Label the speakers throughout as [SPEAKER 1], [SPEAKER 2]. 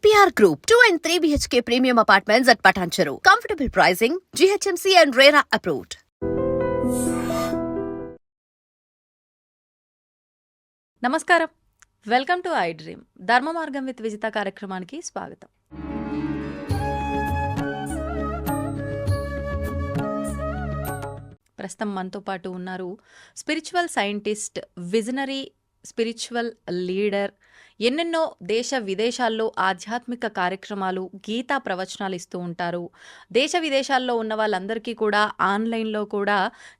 [SPEAKER 1] EPR Group, 2 and 3 BHK premium apartments at Patancheru. Comfortable pricing, GHMC and RERA approved.
[SPEAKER 2] నమస్కారం, welcome to I dream. ధర్మ మార్గం with Vijitha కార్యక్రమానికి స్వాగతం. ప్రస్తుతం మనతో పాటు ఉన్నారు spiritual scientist, visionary spiritual leader, ఎన్నెన్నో దేశ విదేశాల్లో ఆధ్యాత్మిక కార్యక్రమాలు, గీతా ప్రవచనాలు ఇస్తూ ఉంటారు. దేశ విదేశాల్లో ఉన్న వాళ్ళందరికీ కూడా ఆన్లైన్లో కూడా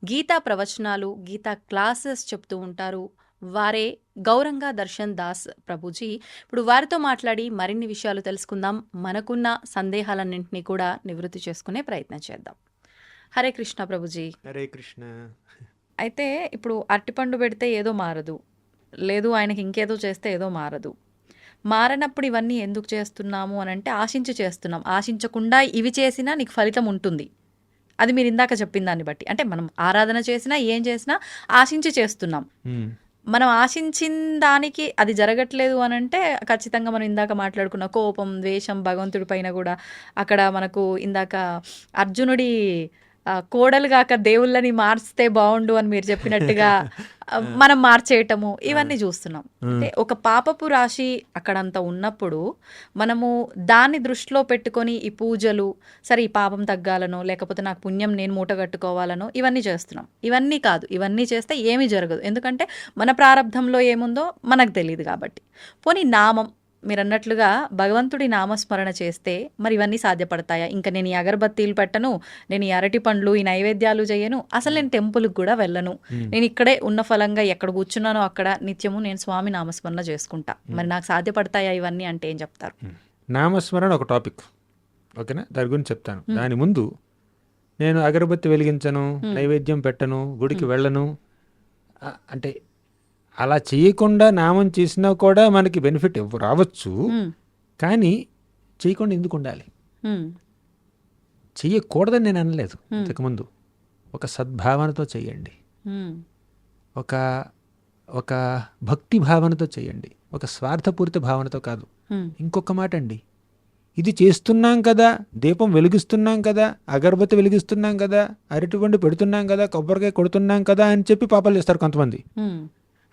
[SPEAKER 2] గీతా ప్రవచనాలు, గీతా క్లాసెస్ చెప్తూ ఉంటారు. వారే గౌరంగా దర్శన్ దాస్ ప్రభుజీ. ఇప్పుడు వారితో మాట్లాడి మరిన్ని విషయాలు తెలుసుకుందాం. మనకున్న సందేహాలన్నింటినీ కూడా నివృత్తి చేసుకునే ప్రయత్నం చేద్దాం. హరే కృష్ణ ప్రభుజీ.
[SPEAKER 3] హరే కృష్ణ.
[SPEAKER 2] అయితే ఇప్పుడు అరటిపండు పెడితే ఏదో మారదు, లేదు ఆయనకి ఇంకేదో చేస్తే ఏదో మారదు. మారనప్పుడు ఇవన్నీ ఎందుకు చేస్తున్నాము అని అంటే ఆశించి చేస్తున్నాం. ఆశించకుండా ఇవి చేసినా నీకు ఫలితం ఉంటుంది. అది మీరు ఇందాక చెప్పిన దాన్ని బట్టి, అంటే మనం ఆరాధన చేసినా ఏం చేసినా ఆశించి చేస్తున్నాం. మనం ఆశించిన దానికి అది జరగట్లేదు అని అంటే ఖచ్చితంగా మనం ఇందాక మాట్లాడుకున్న కోపం, ద్వేషం భగవంతుడి పైన కూడా, అక్కడ మనకు ఇందాక అర్జునుడి కోడలు కాక దేవుళ్ళని మార్చితే బాగుండు అని మీరు చెప్పినట్టుగా మనం మార్చేయటము, ఇవన్నీ చూస్తున్నాం. అంటే ఒక పాపపు రాశి అక్కడంతా ఉన్నప్పుడు మనము దాన్ని దృష్టిలో పెట్టుకొని ఈ పూజలు, సరే ఈ పాపం తగ్గాలనో లేకపోతే నాకు పుణ్యం నేను మూట కట్టుకోవాలనో ఇవన్నీ చేస్తున్నాం. ఇవన్నీ కాదు, ఇవన్నీ చేస్తే ఏమీ జరగదు. ఎందుకంటే మన ప్రారంధంలో ఏముందో మనకు తెలియదు కాబట్టి. పోనీ నామం, మీరు అన్నట్లుగా భగవంతుడి నామస్మరణ చేస్తే మరి ఇవన్నీ సాధ్యపడతాయా? ఇంకా నేను ఈ అగరబత్తీలు పెట్టను, నేను ఈ అరటి పండ్లు, ఈ నైవేద్యాలు చేయను, అసలు నేను టెంపుల్కి కూడా వెళ్ళను, నేను ఇక్కడే ఉన్న ఫలంగా ఎక్కడ కూర్చున్నానో అక్కడ నిత్యము నేను స్వామి నామస్మరణ చేసుకుంటా, మరి నాకు సాధ్యపడతాయా ఇవన్నీ అంటే ఏం చెప్తారు?
[SPEAKER 3] నామస్మరణ ఒక టాపిక్, ఓకేనా? దాని గురించి చెప్తాను. దాని ముందు నేను అగరబత్తి వెలిగించను, నైవేద్యం పెట్టను, గుడికి వెళ్ళను అంటే అలా చేయకుండా నామం చేసినా కూడా మనకి బెనిఫిట్ రావచ్చు. కానీ చేయకుండా ఎందుకు ఉండాలి? చెయ్యకూడదని నేను అనలేదు ఇంతకుముందు. ఒక సద్భావనతో చేయండి, ఒక ఒక భక్తి భావనతో చేయండి, ఒక స్వార్థపూరిత భావనతో కాదు. ఇంకొక మాట అండి, ఇది చేస్తున్నాం కదా, దీపం వెలిగిస్తున్నాం కదా, అగరబత్తి వెలిగిస్తున్నాం కదా, అరటిపండు పెడుతున్నాం కదా, కొబ్బరికాయ కొడుతున్నాం కదా అని చెప్పి పాపాలు చేస్తారు కొంతమంది.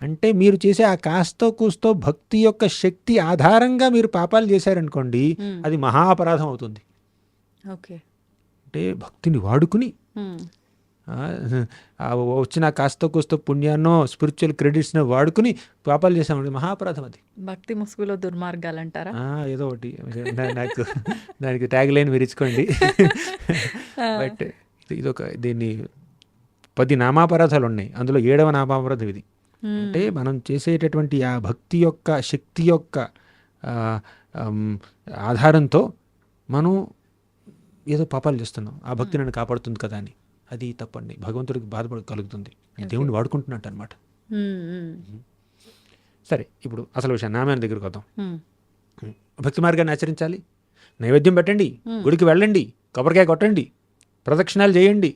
[SPEAKER 3] అంటే మీరు చేసే ఆ కాస్తో కూస్తో భక్తి యొక్క శక్తి ఆధారంగా మీరు పాపాలు చేశారనుకోండి, అది మహా అపరాధం అవుతుంది.
[SPEAKER 2] ఓకే,
[SPEAKER 3] అంటే భక్తిని వాడుకుని వచ్చిన కాస్తో కూస్తో పుణ్యాన్నో స్పిరిచువల్ క్రెడిట్స్నో వాడుకుని పాపాలు చేసామండి, మహాపరాధం అది.
[SPEAKER 2] భక్తి ముసుగులో దుర్మార్గాలు అంటారా?
[SPEAKER 3] ఏదో ఒకటి నాకు దానికి ట్యాగ్ లైన్ మీరు ఇచ్చుకోండి. బట్ ఇదొక, దీన్ని 10 నామాపరాధాలు ఉన్నాయి, అందులో 7వ నామాపరాధం ఇది. అంటే మనం చేసేటటువంటి ఆ భక్తి యొక్క శక్తి యొక్క ఆధారంతో మనం ఏదో పాపాలు చేస్తున్నాం, ఆ భక్తి నన్ను కాపాడుతుంది కదా అని. అది తప్పండి, భగవంతుడికి బాధపడ కలుగుతుంది, దేవుణ్ణి వాడుకుంటున్నట్టు అనమాట. సరే, ఇప్పుడు అసలు విషయం నామాన్ని దగ్గరికి వద్దాం. భక్తి మార్గాన్ని ఆచరించాలి, నైవేద్యం పెట్టండి, గుడికి వెళ్ళండి, కొబ్బరికాయ కొట్టండి, ప్రదక్షిణాలు చేయండి,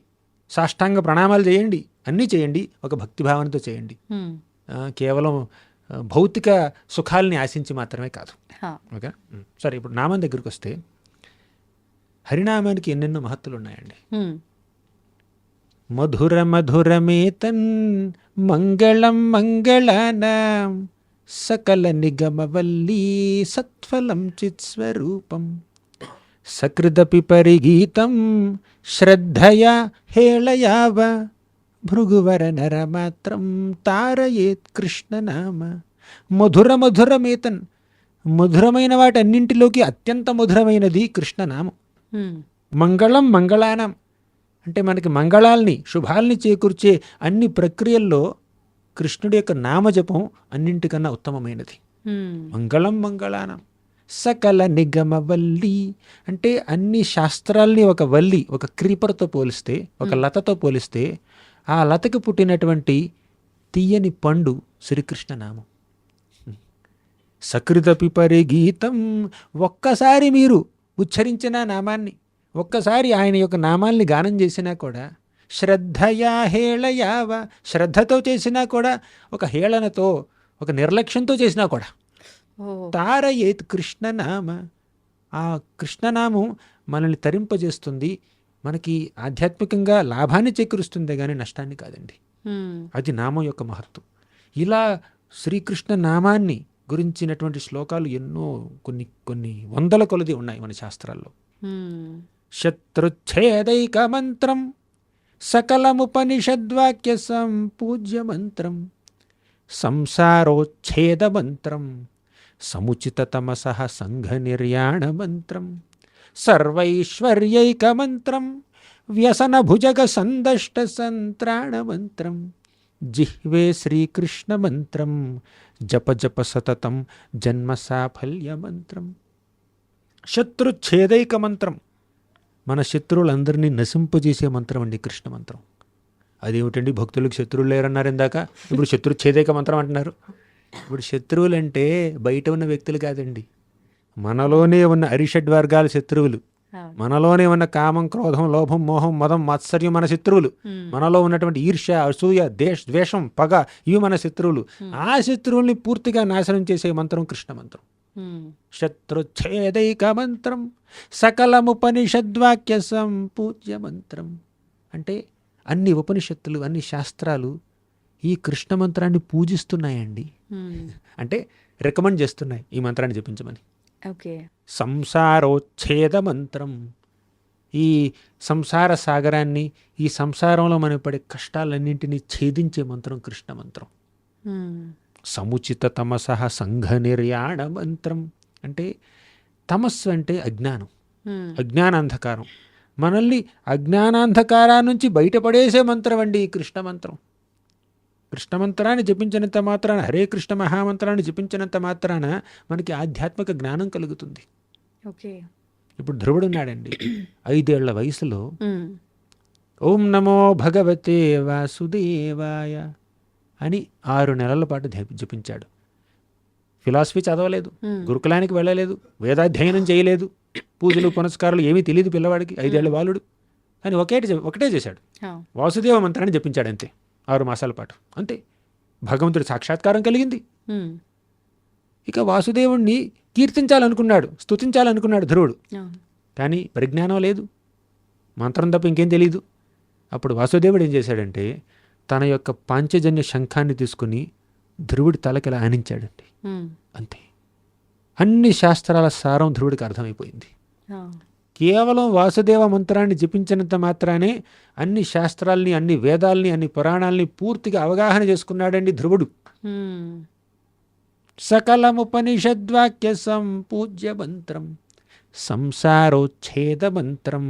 [SPEAKER 3] సాష్టాంగ ప్రణామాలు చేయండి, అన్నీ చేయండి, ఒక భక్తి భావనతో చేయండి. కేవలం భౌతిక సుఖాలని ఆశించి మాత్రమే కాదు. ఓకే, సరే. ఇప్పుడు నామం దగ్గరికి వస్తే హరినామానికి ఎన్నెన్నో మహత్తులు ఉన్నాయండి. మధుర మధురమేతన్ మంగళం మంగళానాం సకల నిగమవల్లీ సత్ఫలం చిత్స్వరూపం సకృదపి పరిగీతం శ్రద్ధయా హేళయావ భృగువర నరమాత్రం తారయేత్ కృష్ణనామ. మధుర మధురమేతన్, మధురమైన వాటన్నింటిలోకి అత్యంత మధురమైనది కృష్ణనామం. మంగళం మంగళానం అంటే మనకి మంగళాల్ని, శుభాల్ని చేకూర్చే అన్ని ప్రక్రియల్లో కృష్ణుడి యొక్క నామజపం అన్నింటికన్నా ఉత్తమమైనది. మంగళం మంగళానం సకల నిగమవల్లి అంటే అన్ని శాస్త్రాల్ని ఒక వల్లి, ఒక క్రీపర్తో పోలిస్తే, ఒక లతతో పోలిస్తే ఆ లతకి పుట్టినటువంటి తీయని పండు శ్రీకృష్ణ నామం. సకృదపి పరిగీతం, ఒక్కసారి మీరు ఉచ్చరించిన నామాన్ని, ఒక్కసారి ఆయన యొక్క నామాల్ని గానం చేసినా కూడా, శ్రద్ధయా హేళయావ, శ్రద్ధతో చేసినా కూడా, ఒక హేళనతో, ఒక నిర్లక్ష్యంతో చేసినా కూడా, తారయేత్ కృష్ణనామ ఆ కృష్ణనామం మనల్ని తరింపజేస్తుంది, మనకి ఆధ్యాత్మికంగా లాభాన్ని చేకూరుస్తుంది కానీ నష్టాన్ని కాదండి. అది నామం యొక్క మహత్వం. ఇలా శ్రీకృష్ణ నామాన్ని గురించినటువంటి శ్లోకాలు ఎన్నో, కొన్ని కొన్ని వందల కొలది ఉన్నాయి మన శాస్త్రాల్లో. శత్రుచ్ఛేదైక మంత్రం సకలముపనిషద్వాక్య సంపూజ్య మంత్రం సంసారోచ్ఛేద మంత్రం సముచిత తమసః సంఘ నిర్యాణ మంత్రం సర్వైశ్వర్యైక మంత్రం వ్యసన భుజగ సందష్ట సంత్రాణ మంత్రం జిహ్వే శ్రీకృష్ణ మంత్రం జప జప సతతం జన్మ సాఫల్య మంత్రం. శత్రుచ్ఛేదైక మంత్రం, మన శత్రువులందరినీ నశింపజేసే మంత్రం అండి కృష్ణ మంత్రం. అదేమిటండి, భక్తులకు శత్రువులు లేరన్నారు ఇందాక, ఇప్పుడు శత్రుచ్ఛేదైక మంత్రం అంటున్నారు. ఇప్పుడు శత్రువులు అంటే బయట ఉన్న వ్యక్తులు కాదండి, మనలోనే ఉన్న అరిషడ్ వర్గాల శత్రువులు, మనలోనే ఉన్న కామం, క్రోధం, లోభం, మోహం, మదం, మాత్సర్యం మన శత్రువులు. మనలో ఉన్నటువంటి ఈర్ష్య, అసూయ, ద్వేషం, పగ, ఇవి మన శత్రువులు. ఆ శత్రువుల్ని పూర్తిగా నాశనం చేసే మంత్రం కృష్ణ మంత్రం. శత్రుచ్ఛేదైక మంత్రం సకలముపనిషద్వాక్య సంపూజ్య మంత్రం. అంటే అన్ని ఉపనిషత్తులు, అన్ని శాస్త్రాలు ఈ కృష్ణ మంత్రాన్ని పూజిస్తున్నాయండి. అంటే రికమెండ్ చేస్తున్నాయి ఈ మంత్రాన్ని జపించమని.
[SPEAKER 2] ఓకే.
[SPEAKER 3] సంసారోచ్ఛేద మంత్రం, ఈ సంసార సాగరాన్ని, ఈ సంసారంలో మనం పడే కష్టాలన్నింటినీ ఛేదించే మంత్రం కృష్ణ మంత్రం. సముచిత తమసః సంఘ నిర్యాణ మంత్రం. అంటే తమస్సు అంటే అజ్ఞానం, అజ్ఞానాంధకారం. మనల్ని అజ్ఞానాంధకారా నుంచి బయటపడేసే మంత్రం అండి ఈ కృష్ణ మంత్రం. కృష్ణ మంత్రాన్ని జపించినంత మాత్రాన, హరే కృష్ణ మహామంత్రాన్ని జపించినంత మాత్రాన మనకి ఆధ్యాత్మిక జ్ఞానం కలుగుతుంది.
[SPEAKER 2] ఓకే.
[SPEAKER 3] ఇప్పుడు ధ్రువుడు ఉన్నాడండి, 5 ఏళ్ల వయసులో ఓం నమో భగవతే వాసుదేవాయ అని 6 నెలల పాటు జపించాడు. ఫిలాసఫీ చదవలేదు, గురుకులానికి వెళ్ళలేదు, వేదాధ్యయనం చేయలేదు, పూజలు పునస్కారాలు ఏమీ తెలియదు పిల్లవాడికి, 5 ఏళ్ల బాలుడు. అని ఒకటే చేశాడు, వాసుదేవ మంత్రాన్ని జపించాడు అంతే, 6 మాసాల పాటు అంతే. భగవంతుడి సాక్షాత్కారం కలిగింది. ఇక వాసుదేవుణ్ణి కీర్తించాలనుకున్నాడు, స్తుతించాలనుకున్నాడు ధ్రువుడు. కానీ పరిజ్ఞానం లేదు, మంత్రం తప్ప ఇంకేం తెలియదు. అప్పుడు వాసుదేవుడు ఏం చేశాడంటే తన యొక్క పాంచజన్య శంఖాన్ని తీసుకుని ధ్రువుడి తలకిలా ఆనించాడండి. అంతే. అన్ని శాస్త్రాల సారం ధ్రువుడికి అర్థమైపోయింది. కేవలం వాసుదేవ మంత్రాన్ని జపించినంత మాత్రానే అన్ని శాస్త్రాల్ని, అన్ని వేదాల్ని, అన్ని పురాణాల్ని పూర్తిగా అవగాహన చేసుకున్నాడండి ధ్రువుడు. సకలముపనిషద్వాక్య సంపూజ్య మంత్రం సంసారోచ్ఛేద మంత్రం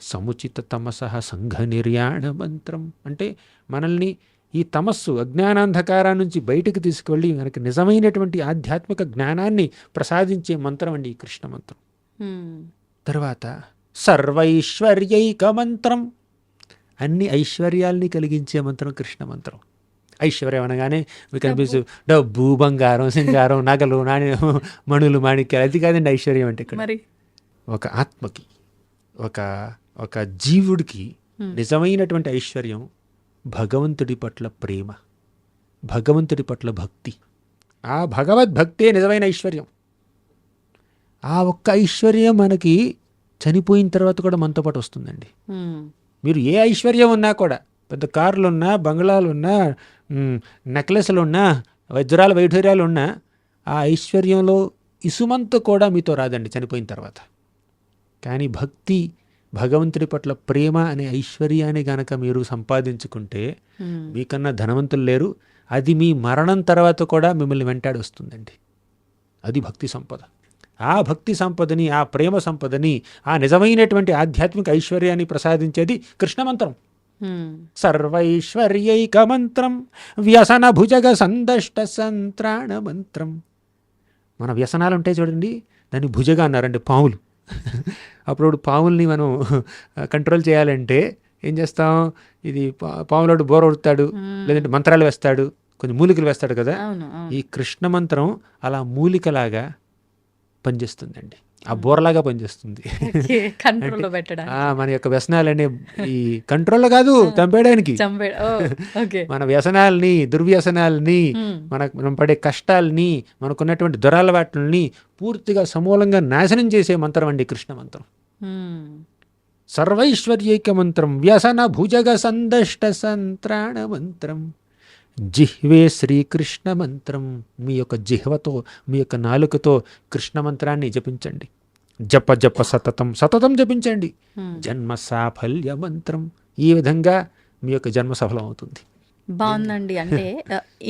[SPEAKER 3] సముచిత తమసః సంఘ నిర్యాణ మంత్రం. అంటే మనల్ని ఈ తమస్సు, అజ్ఞానాంధకారా నుంచి బయటికి తీసుకువెళ్ళి మనకి నిజమైనటువంటి ఆధ్యాత్మిక జ్ఞానాన్ని ప్రసాదించే మంత్రం అండి ఈ కృష్ణ మంత్రం. తర్వాత సర్వైశ్వర్యైక మంత్రం, అన్ని ఐశ్వర్యాల్ని కలిగించే మంత్రం కృష్ణ మంత్రం. ఐశ్వర్యం అనగానే మీకు కనిపిస్తూ డబ్బు, బంగారం, సింగారం, నగలు, నాణ్యం, మణులు, మాణిక్యాలు, అది కాదండి ఐశ్వర్యం అంటే. ఇక్కడ ఒక ఆత్మకి, ఒక జీవుడికి నిజమైనటువంటి ఐశ్వర్యం భగవంతుడి పట్ల ప్రేమ, భగవంతుడి పట్ల భక్తి. ఆ భగవద్భక్తే నిజమైన ఐశ్వర్యం. ఆ ఒక్క ఐశ్వర్యం మనకి చనిపోయిన తర్వాత కూడా మనతో పాటు వస్తుందండి. మీరు ఏ ఐశ్వర్యం ఉన్నా కూడా, పెద్ద కార్లున్నా, బంగ్లాలున్నా, నెక్లెస్లున్నా, వజ్రాల వైఢూర్యాలు ఉన్నా, ఆ ఐశ్వర్యంలో ఇసుమంత కూడా మీతో రాదండి చనిపోయిన తర్వాత. కానీ భక్తి, భగవంతుడి పట్ల ప్రేమ అనే ఐశ్వర్యాన్ని గనక మీరు సంపాదించుకుంటే మీకన్నా ధనవంతులు లేరు. అది మీ మరణం తర్వాత కూడా మిమ్మల్ని వెంటాడి వస్తుందండి. అది భక్తి సంపద. ఆ భక్తి సంపదని, ఆ ప్రేమ సంపదని, ఆ నిజమైనటువంటి ఆధ్యాత్మిక ఐశ్వర్యాన్ని ప్రసాదించేది కృష్ణ మంత్రం. సర్వైశ్వర్యైక మంత్రం వ్యసన భుజగ సందష్ట సంత్రాణ మంత్రం. మన వ్యసనాలు ఉంటాయి చూడండి, దాన్ని భుజగా అన్నారండి, పాములు. అప్పుడు పాముల్ని మనం కంట్రోల్ చేయాలంటే ఏం చేస్తాం, ఇది పాములోడు బోర కొడతాడు, లేదంటే మంత్రాలు వేస్తాడు, కొంచెం మూలికలు వేస్తాడు కదా. ఈ కృష్ణ మంత్రం అలా మూలికలాగా పనిచేస్తుందండి. ఆ బోర్లాగా పనిచేస్తుంది.
[SPEAKER 2] కంట్రోల్లో పెట్టడానికి.
[SPEAKER 3] మన యొక్క వ్యసనాలనే ఈ కంట్రోల్లో కాదు, చంపేయడానికి.
[SPEAKER 2] ఓకే.
[SPEAKER 3] మన వ్యసనాలని, దుర్వ్యసనాలని, మనం పడే కష్టాలని, మనకున్నటువంటి దురలవాట్లని పూర్తిగా సమూలంగా నాశనం చేసే మంత్రం అండి కృష్ణ మంత్రం. సర్వైశ్వర్యైక మంత్రం, వ్యసన భుజగ సందష్ట సంత్రాణ మంత్రం, జిహ్వే శ్రీకృష్ణ మంత్రం. మీ యొక్క జిహ్వతో, మీ యొక్క నాలుకతో కృష్ణ మంత్రాన్ని జపించండి. జప జప సతతం, సతతం జపించండి. జన్మ సాఫల్య మంత్రం. ఈ విధంగా మీ యొక్క జన్మ సఫలం అవుతుంది.
[SPEAKER 2] బాగుందండి. అంటే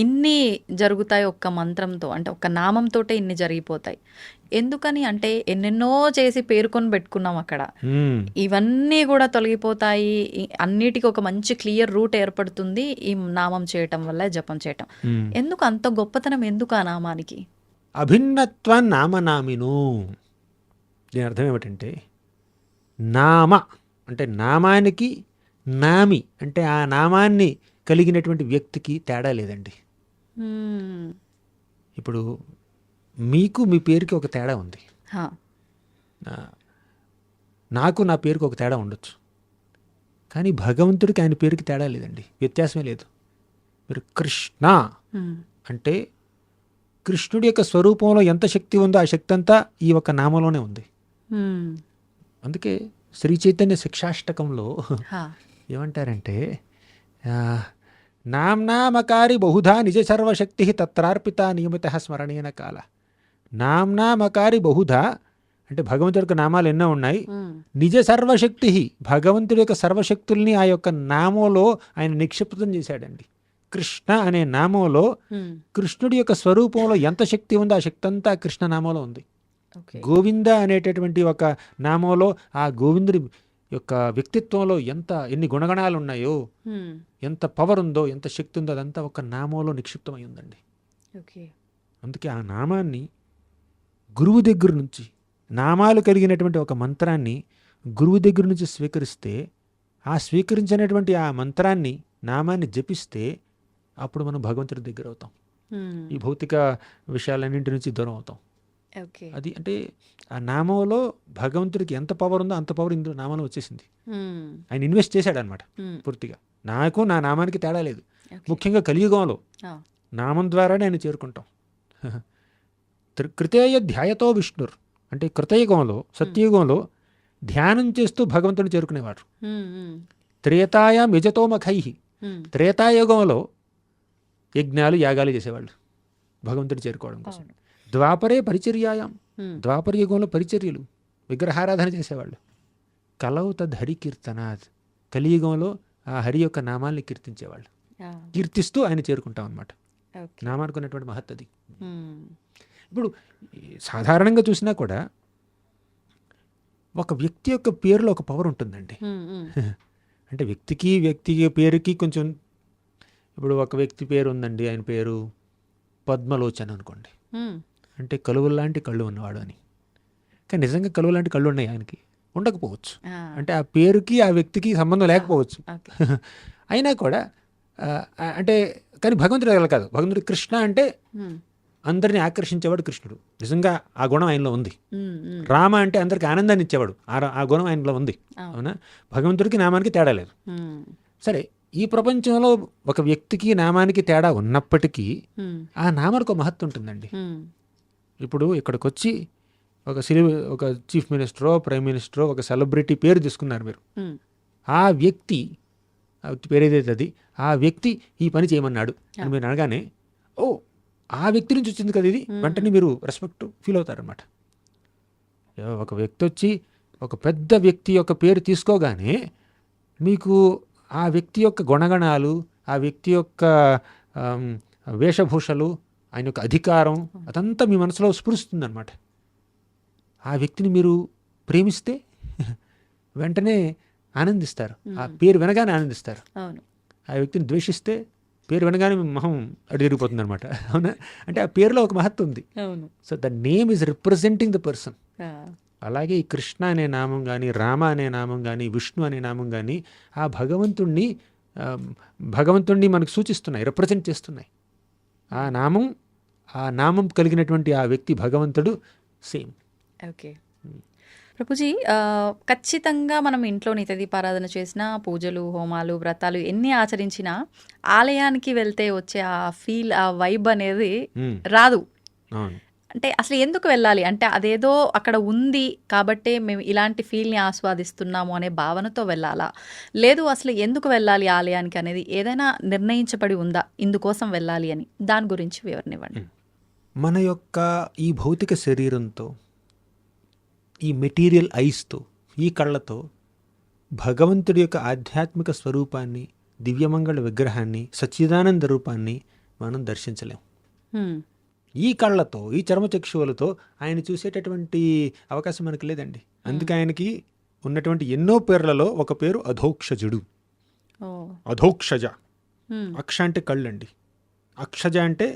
[SPEAKER 2] ఇన్ని జరుగుతాయి ఒక్క మంత్రంతో, అంటే ఒక్క నామంతోటే ఇన్ని జరిగిపోతాయి. ఎందుకని అంటే ఎన్నెన్నో చేసి పేరుకొని పెట్టుకున్నాం అక్కడ. ఇవన్నీ కూడా తొలగిపోతాయి. అన్నిటికీ ఒక మంచి క్లియర్ రూట్ ఏర్పడుతుంది ఈ నామం చేయటం వల్ల, జపం చేయటం. ఎందుకు అంత గొప్పతనం, ఎందుకు ఆ నామానికి?
[SPEAKER 3] అభిన్నత్వ నామనామిను. దీని అర్థం ఏమిటంటే, నామ అంటే నామానికి, నామి అంటే ఆ నామాన్ని కలిగినటువంటి వ్యక్తికి తేడా లేదండి. ఇప్పుడు మీకు మీ పేరుకి ఒక తేడా ఉంది, నాకు నా పేరుకి ఒక తేడా ఉండొచ్చు. కానీ భగవంతుడికి ఆయన పేరుకి తేడా లేదండి, వ్యత్యాసమే లేదు. మీరు కృష్ణ అంటే కృష్ణుడి యొక్క స్వరూపంలో ఎంత శక్తి ఉందో ఆ శక్తి అంతా ఈ ఒక నామంలోనే ఉంది. అందుకే శ్రీ చైతన్య శిక్షాష్టకంలో ఏమంటారంటే, నామ్నామకారి బహుధా నిజ సర్వశక్తి తత్రార్పిత నియమిత స్మరణీయన కాల. నామ్నామకారి బహుధా అంటే భగవంతుడి నామాలు ఎన్నో ఉన్నాయి. నిజ సర్వశక్తి, భగవంతుడి యొక్క సర్వశక్తుల్ని ఆ యొక్క నామంలో ఆయన నిక్షిప్తం చేశాడండి. కృష్ణ అనే నామంలో కృష్ణుడి యొక్క స్వరూపంలో ఎంత శక్తి ఉందో ఆ శక్తి అంతా కృష్ణ నామంలో ఉంది. గోవింద అనేటటువంటి ఒక నామంలో ఆ గోవిందుడి యొక్క వ్యక్తిత్వంలో ఎన్ని గుణగణాలు ఉన్నాయో, ఎంత పవర్ ఉందో, ఎంత శక్తి ఉందో అదంతా ఒక నామంలో నిక్షిప్తమై ఉందండి. అందుకే ఆ నామాన్ని గురువు దగ్గర నుంచి, నామాలు కలిగినటువంటి ఒక మంత్రాన్ని గురువు దగ్గర నుంచి స్వీకరిస్తే, ఆ స్వీకరించినటువంటి ఆ మంత్రాన్ని, నామాన్ని జపిస్తే అప్పుడు మనం భగవంతుడి దగ్గర అవుతాం. ఈ భౌతిక విషయాలన్నింటి నుంచి దూరం అవుతాం. అది అంటే ఆ నామంలో భగవంతుడికి ఎంత పవర్ ఉందో అంత పవర్ ఇందులో నామంలో వచ్చేసింది. ఆయన ఇన్వెస్ట్ చేశాడు అనమాట పూర్తిగా. నాకు నా నామానికి తేడా లేదు. ముఖ్యంగా కలియుగంలో నామం ద్వారానే ఆయన చేరుకుంటాం. కృతేయ ధ్యాయతో విష్ణుర్ అంటే కృతయుగంలో, సత్యయుగంలో ధ్యానం చేస్తూ భగవంతుడిని చేరుకునేవాడు. త్రేతాయాం యజతో మఖై, త్రేతాయుగంలో యజ్ఞాలు, యాగాలు చేసేవాళ్ళు భగవంతుడిని చేరుకోవడం కోసం. ద్వాపరే పరిచర్యాయాం, ద్వాపర యుగంలో పరిచర్యలు, విగ్రహారాధన చేసేవాళ్ళు. కలౌ తద్ హరి కీర్తనాథ్, కలియుగంలో ఆ హరి యొక్క నామాల్ని కీర్తించేవాళ్ళు. కీర్తిస్తూ ఆయన చేరుకుంటాం అన్నమాట. నామానికి ఉన్నటువంటి మహత్తది. ఇప్పుడు సాధారణంగా చూసినా కూడా ఒక వ్యక్తి యొక్క పేరులో ఒక పవర్ ఉంటుందండి. అంటే వ్యక్తి పేరుకి కొంచెం, ఇప్పుడు ఒక వ్యక్తి పేరు ఉందండి, ఆయన పేరు పద్మలోచన్ అనుకోండి, అంటే కలువలు లాంటి కళ్ళు ఉన్నవాడు అని. కానీ నిజంగా కలువ లాంటి కళ్ళు ఉన్నాయి ఆయనకి, ఉండకపోవచ్చు. అంటే ఆ పేరుకి ఆ వ్యక్తికి సంబంధం లేకపోవచ్చు. అయినా కూడా అంటే కానీ భగవంతుడు అలా కాదు. భగవంతుడు కృష్ణ అంటే అందరినీ ఆకర్షించేవాడు కృష్ణుడు. నిజంగా ఆ గుణం ఆయనలో ఉంది. రామ అంటే అందరికి ఆనందాన్ని ఇచ్చేవాడు, ఆ గుణం ఆయనలో ఉంది. అవునా? భగవంతుడికి నామానికి తేడా లేదు. సరే, ఈ ప్రపంచంలో ఒక వ్యక్తికి నామానికి తేడా ఉన్నప్పటికీ ఆ నామానికి ఒక మహత్వం ఉంటుందండి. ఇప్పుడు ఇక్కడికి వచ్చి ఒక చీఫ్ మినిస్టరో, ప్రైమ్ మినిస్టరో, ఒక సెలబ్రిటీ పేరు తీసుకున్నారు మీరు. ఆ వ్యక్తి పేరు ఏదైతే అది, ఆ వ్యక్తి ఈ పని చేయమన్నాడు అని మీరు అనగానే, ఓ ఆ వ్యక్తి నుంచి వచ్చింది కదా ఇది, వెంటనే మీరు రెస్పెక్ట్ ఫీల్ అవుతారనమాట. ఒక వ్యక్తి వచ్చి ఒక పెద్ద వ్యక్తి యొక్క పేరు తీసుకోగానే మీకు ఆ వ్యక్తి యొక్క గుణగణాలు, ఆ వ్యక్తి యొక్క వేషభూషలు, ఆయన యొక్క అధికారం అదంతా మీ మనసులో స్ఫురిస్తుంది అనమాట. ఆ వ్యక్తిని మీరు ప్రేమిస్తే వెంటనే ఆనందిస్తారు, ఆ పేరు వినగానే ఆనందిస్తారు. ఆ వ్యక్తిని ద్వేషిస్తే పేరు వినగానే మొహం అటు తిరిగిపోతుంది అనమాట. అవునా? అంటే ఆ పేరులో ఒక మహత్వం ఉంది. So the name is representing the person. అలాగే ఈ కృష్ణ అనే నామం కానీ, రామ అనే నామం కానీ, విష్ణు అనే నామం కానీ ఆ భగవంతుణ్ణి మనకు సూచిస్తున్నాయి, రిప్రజెంట్ చేస్తున్నాయి. ఆ నామం కలిగినటువంటి ఆ వ్యక్తి భగవంతుడు సేమ్.
[SPEAKER 2] ప్రభుజీ ఖచ్చితంగా మనం ఇంట్లో నిత్య దీపారాధన చేసినా, పూజలు, హోమాలు, వ్రతాలు ఎన్ని ఆచరించినా ఆలయానికి వెళ్తే వచ్చే ఆ ఫీల్, ఆ వైబ్ అనేది రాదు.
[SPEAKER 3] అవును.
[SPEAKER 2] అంటే అసలు ఎందుకు వెళ్ళాలి? అంటే అదేదో అక్కడ ఉంది కాబట్టే మేము ఇలాంటి ఫీల్‌ని ఆస్వాదిస్తున్నాము అనే భావనతో వెళ్ళాలా? లేదు అసలు ఎందుకు వెళ్ళాలి ఆలయానికి అనేది ఏదైనా నిర్ణయించబడి ఉందా? ఇందుకోసం వెళ్ళాలి అని. దాని గురించి వివరణ ఇవ్వండి.
[SPEAKER 3] మన యొక్క ఈ భౌతిక శరీరంతో, ఈ మెటీరియల్ ఐస్తో, ఈ కళ్ళతో భగవంతుడి యొక్క ఆధ్యాత్మిక స్వరూపాన్ని, దివ్యమంగళ విగ్రహాన్ని, సచ్చిదానంద రూపాన్ని మనం దర్శించలేం.
[SPEAKER 2] హ్మ్.
[SPEAKER 3] ఈ కళ్ళతో, ఈ చర్మచక్షువులతో ఆయన చూసేటటువంటి అవకాశం మనకు లేదండి. అందుకే ఆయనకి ఉన్నటువంటి ఎన్నో పేర్లలో ఒక పేరు అధోక్షజుడు.
[SPEAKER 2] ఓహ్!
[SPEAKER 3] అధోక్షజ.
[SPEAKER 2] హ్మ్.
[SPEAKER 3] అక్ష అంటే కళ్ళండి. అక్షజ అంటే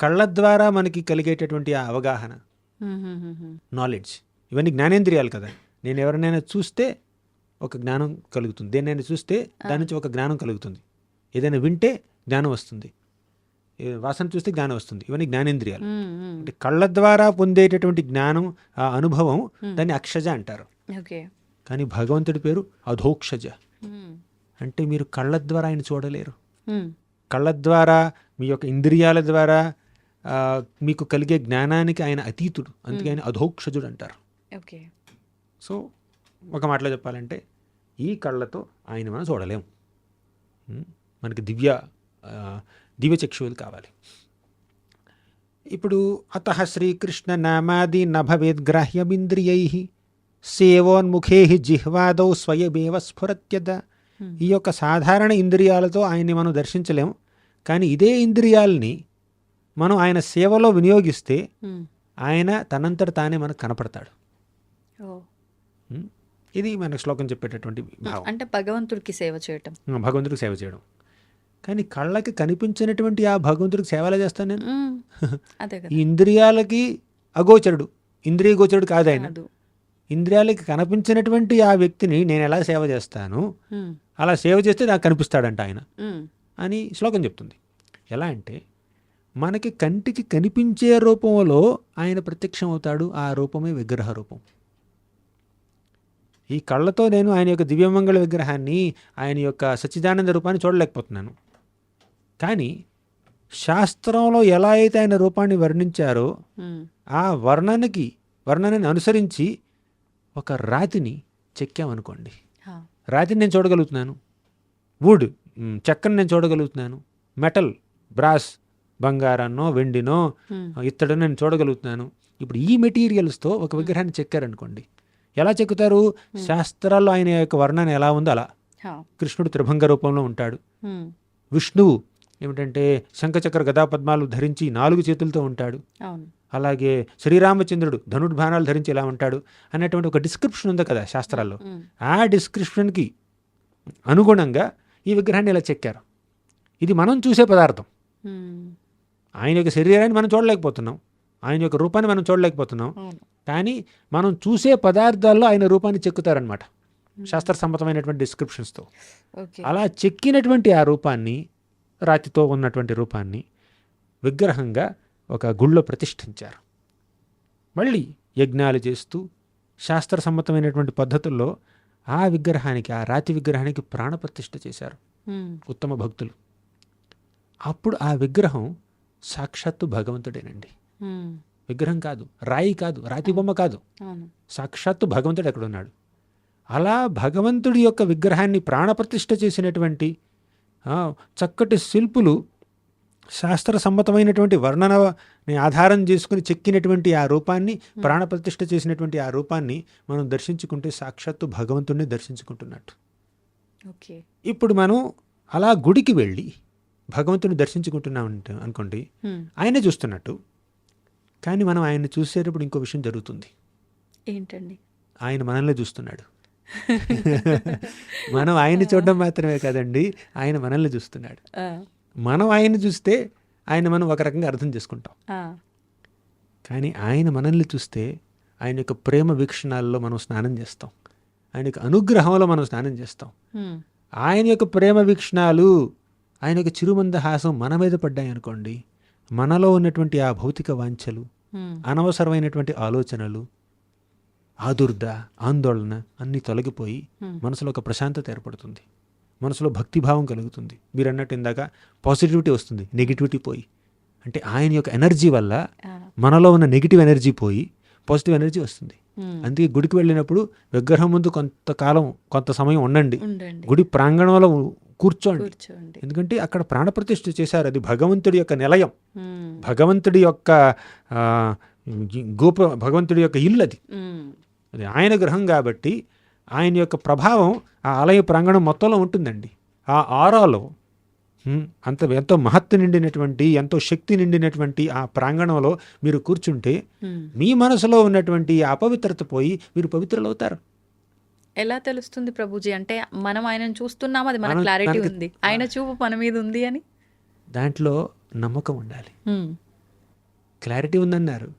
[SPEAKER 3] కళ్ళ ద్వారా మనకి కలిగేటటువంటి ఆ అవగాహన,
[SPEAKER 2] హుహుహుహు.
[SPEAKER 3] నాలెడ్జ్, ఇవన్నీ జ్ఞానేంద్రియాలు కదా. నేను ఎవరినైనా చూస్తే ఒక జ్ఞానం కలుగుతుంది, దేన్నైనా చూస్తే దాని నుంచి ఒక జ్ఞానం కలుగుతుంది, ఏదైనా వింటే జ్ఞానం వస్తుంది, వాసన చూస్తే జ్ఞానం వస్తుంది. ఇవన్నీ జ్ఞానేంద్రియాలు.
[SPEAKER 2] హ్మ్. హ్మ్.
[SPEAKER 3] అంటే కళ్ళ ద్వారా పొందేటటువంటి జ్ఞానం, ఆ అనుభవం, దాన్ని అక్షజ అంటారు.
[SPEAKER 2] ఓకే.
[SPEAKER 3] కానీ భగవంతుడి పేరు అధోక్షజ.
[SPEAKER 2] హ్మ్.
[SPEAKER 3] అంటే మీరు కళ్ళ ద్వారా ఆయన చూడలేరు.
[SPEAKER 2] హ్మ్.
[SPEAKER 3] కళ్ళ ద్వారా, మీ యొక్క ఇంద్రియాల ద్వారా మీకు కలిగే జ్ఞానానికి ఆయన అతీతుడు. అందుకే ఆయన అధోక్షజుడు అంటారు.
[SPEAKER 2] ఓకే.
[SPEAKER 3] సో ఒక మాటలో చెప్పాలంటే ఈ కళ్ళతో ఆయన మనం చూడలేం. మనకి దివ్య చక్షువులు కావాలి. ఇప్పుడు అతః శ్రీకృష్ణ నామాది నభవేద్గ్రాహ్యమింద్రియై సేవోన్ముఖే జిహ్వాదౌ స్వయమేవ స్ఫురత్యద. ఈ యొక్క సాధారణ ఇంద్రియాలతో ఆయన్ని మనం దర్శించలేం. కానీ ఇదే ఇంద్రియాలని మనం ఆయన సేవలో వినియోగిస్తే ఆయన తనంతట తానే మనకు కనపడతాడు. ఇది మన శ్లోకం చెప్పేటటువంటి భావం.
[SPEAKER 2] అంటే భగవంతుడికి సేవ చేయటం,
[SPEAKER 3] భగవంతుడికి సేవ చేయడం. కానీ కళ్ళకి కనిపించినటువంటి ఆ భగవంతుడికి సేవలా చేస్తాను నేను.
[SPEAKER 2] అదే కదా.
[SPEAKER 3] ఈ ఇంద్రియాలకి అగోచరుడు, ఇంద్రియ గోచరుడు కాదు ఆయన.
[SPEAKER 2] కాదు.
[SPEAKER 3] ఇంద్రియాలకి కనిపించినటువంటి ఆ వ్యక్తిని నేను ఎలా సేవ చేస్తాను, అలా సేవ చేస్తే నాకు కనిపిస్తాడంట ఆయన అని శ్లోకం చెప్తుంది. ఎలా అంటే మనకి కంటికి కనిపించే రూపంలో ఆయన ప్రత్యక్షం అవుతాడు. ఆ రూపమే విగ్రహ రూపం. ఈ కళ్ళతో నేను ఆయన యొక్క దివ్యమంగళ విగ్రహాన్ని, ఆయన యొక్క సచ్చిదానంద రూపాన్ని చూడలేకపోతున్నాను. కానీ శాస్త్రంలో ఎలా అయితే ఆయన రూపాన్ని వర్ణించారో ఆ వర్ణనని అనుసరించి ఒక రాతిని చెక్కామనుకోండి, రాతిని నేను చూడగలుగుతున్నాను, వుడ్ చెక్కని నేను చూడగలుగుతున్నాను, మెటల్ బ్రాస్ బంగారాన్నో వెండినో ఇత్తడినో నేను చూడగలుగుతున్నాను. ఇప్పుడు ఈ మెటీరియల్స్తో ఒక విగ్రహాన్ని చెక్కారనుకోండి, ఎలా చెక్కుతారు? శాస్త్రాల్లో ఆయన యొక్క వర్ణన ఎలా ఉందో అలా. కృష్ణుడు త్రిభంగ రూపంలో ఉంటాడు. విష్ణువు ఏమిటంటే శంఖచక్ర గదాపద్మాలు ధరించి 4 చేతులతో ఉంటాడు. అలాగే శ్రీరామచంద్రుడు ధనుర్బాణాలు ధరించి ఎలా ఉంటాడు అనేటువంటి ఒక డిస్క్రిప్షన్ ఉంది కదా శాస్త్రాల్లో. ఆ డిస్క్రిప్షన్కి అనుగుణంగా ఈ విగ్రహాన్ని ఇలా చెక్కారు. ఇది మనం చూసే పదార్థం. ఆయన యొక్క శరీరాన్ని మనం చూడలేకపోతున్నాం, ఆయన యొక్క రూపాన్ని మనం చూడలేకపోతున్నాం. కానీ మనం చూసే పదార్థాల్లో ఆయన రూపాన్ని చెక్కుతారనమాట శాస్త్ర సమ్మతమైనటువంటి డిస్క్రిప్షన్స్తో. అలా చెక్కినటువంటి ఆ రూపాన్ని, రాతితో ఉన్నటువంటి రూపాన్ని విగ్రహంగా ఒక గుళ్ళో ప్రతిష్ఠించారు. మళ్ళీ యజ్ఞాలు చేస్తూ శాస్త్ర సమ్మతమైనటువంటి పద్ధతుల్లో ఆ విగ్రహానికి, ఆ రాతి విగ్రహానికి ప్రాణప్రతిష్ఠ చేశారు ఉత్తమ భక్తులు. అప్పుడు ఆ విగ్రహం సాక్షాత్తు భగవంతుడేనండి. విగ్రహం కాదు, రాయి కాదు, రాతి బొమ్మ కాదు, సాక్షాత్తు భగవంతుడు ఎక్కడ ఉన్నాడు. అలా భగవంతుడి యొక్క విగ్రహాన్ని ప్రాణప్రతిష్ఠ చేసినటువంటి చక్కటి శిల్పులు శాస్త్ర సమ్మతమైనటువంటి వర్ణనని ఆధారం చేసుకుని చెక్కినటువంటి ఆ రూపాన్ని, ప్రాణప్రతిష్ఠ చేసినటువంటి ఆ రూపాన్ని మనం దర్శించుకుంటే సాక్షాత్తు భగవంతుడిని దర్శించుకుంటున్నట్టు. ఇప్పుడు మనం అలా గుడికి వెళ్ళి భగవంతుని దర్శించుకుంటున్నాం అనుకోండి, ఆయనే చూస్తున్నట్టు. కానీ మనం ఆయన్ని చూసేటప్పుడు ఇంకో విషయం జరుగుతుంది.
[SPEAKER 2] ఏంటండి?
[SPEAKER 3] ఆయన మనల్ని చూస్తున్నాడు. మనం ఆయన్ని చూడడం మాత్రమే కాదండి, ఆయన మనల్ని చూస్తున్నాడు. మనం ఆయన్ని చూస్తే ఆయన మనం ఒక రకంగా అర్థం చేసుకుంటాం. కానీ ఆయన మనల్ని చూస్తే ఆయన యొక్క ప్రేమ వీక్షణాల్లో మనం స్నానం చేస్తాం, ఆయన యొక్క అనుగ్రహంలో మనం స్నానం చేస్తాం. ఆయన యొక్క ప్రేమ వీక్షణాలు, ఆయన యొక్క చిరుమందహాసం మన మీద పడ్డాయి అనుకోండి, మనలో ఉన్నటువంటి ఆ భౌతిక వాంఛలు, అనవసరమైనటువంటి ఆలోచనలు, ఆదుర్ద, ఆందోళన అన్నీ తొలగిపోయి మనసులో ఒక ప్రశాంతత ఏర్పడుతుంది, మనసులో భక్తిభావం కలుగుతుంది. మీరు అన్నట్టు ఇందాక పాజిటివిటీ వస్తుంది, నెగిటివిటీ పోయి. అంటే ఆయన యొక్క ఎనర్జీ వల్ల మనలో ఉన్న నెగిటివ్ ఎనర్జీ పోయి పాజిటివ్ ఎనర్జీ వస్తుంది. అందుకే గుడికి వెళ్ళినప్పుడు విగ్రహం ముందు కొంత సమయం ఉండండి, గుడి ప్రాంగణంలో కూర్చోండి. ఎందుకంటే అక్కడ ప్రాణప్రతిష్ఠ చేశారు, అది భగవంతుడి యొక్క నిలయం, భగవంతుడి యొక్క భగవంతుడి యొక్క ఇల్లు, అది ఆయన గృహం కాబట్టి ఆయన యొక్క ప్రభావం ఆ ఆలయ ప్రాంగణం మొత్తంలో ఉంటుందండి. ఆ ఆరాలో ఎంతో మహత్తు నిండినటువంటి, ఎంతో శక్తి నిండినటువంటి ఆ ప్రాంగణంలో మీరు కూర్చుంటే మీ మనసులో ఉన్నటువంటి అపవిత్రత పోయి మీరు పవిత్రులవుతారు.
[SPEAKER 2] ఎలా తెలుస్తుంది ప్రభుజీ? అంటే మనం ఆయనను చూస్తున్నాం, అది మన క్లారిటీ ఉంది, ఆయన చూపు మన మీద ఉంది అని.
[SPEAKER 3] దాంట్లో నమ్మకం ఉండాలి. క్లారిటీ ఉందన్నారు.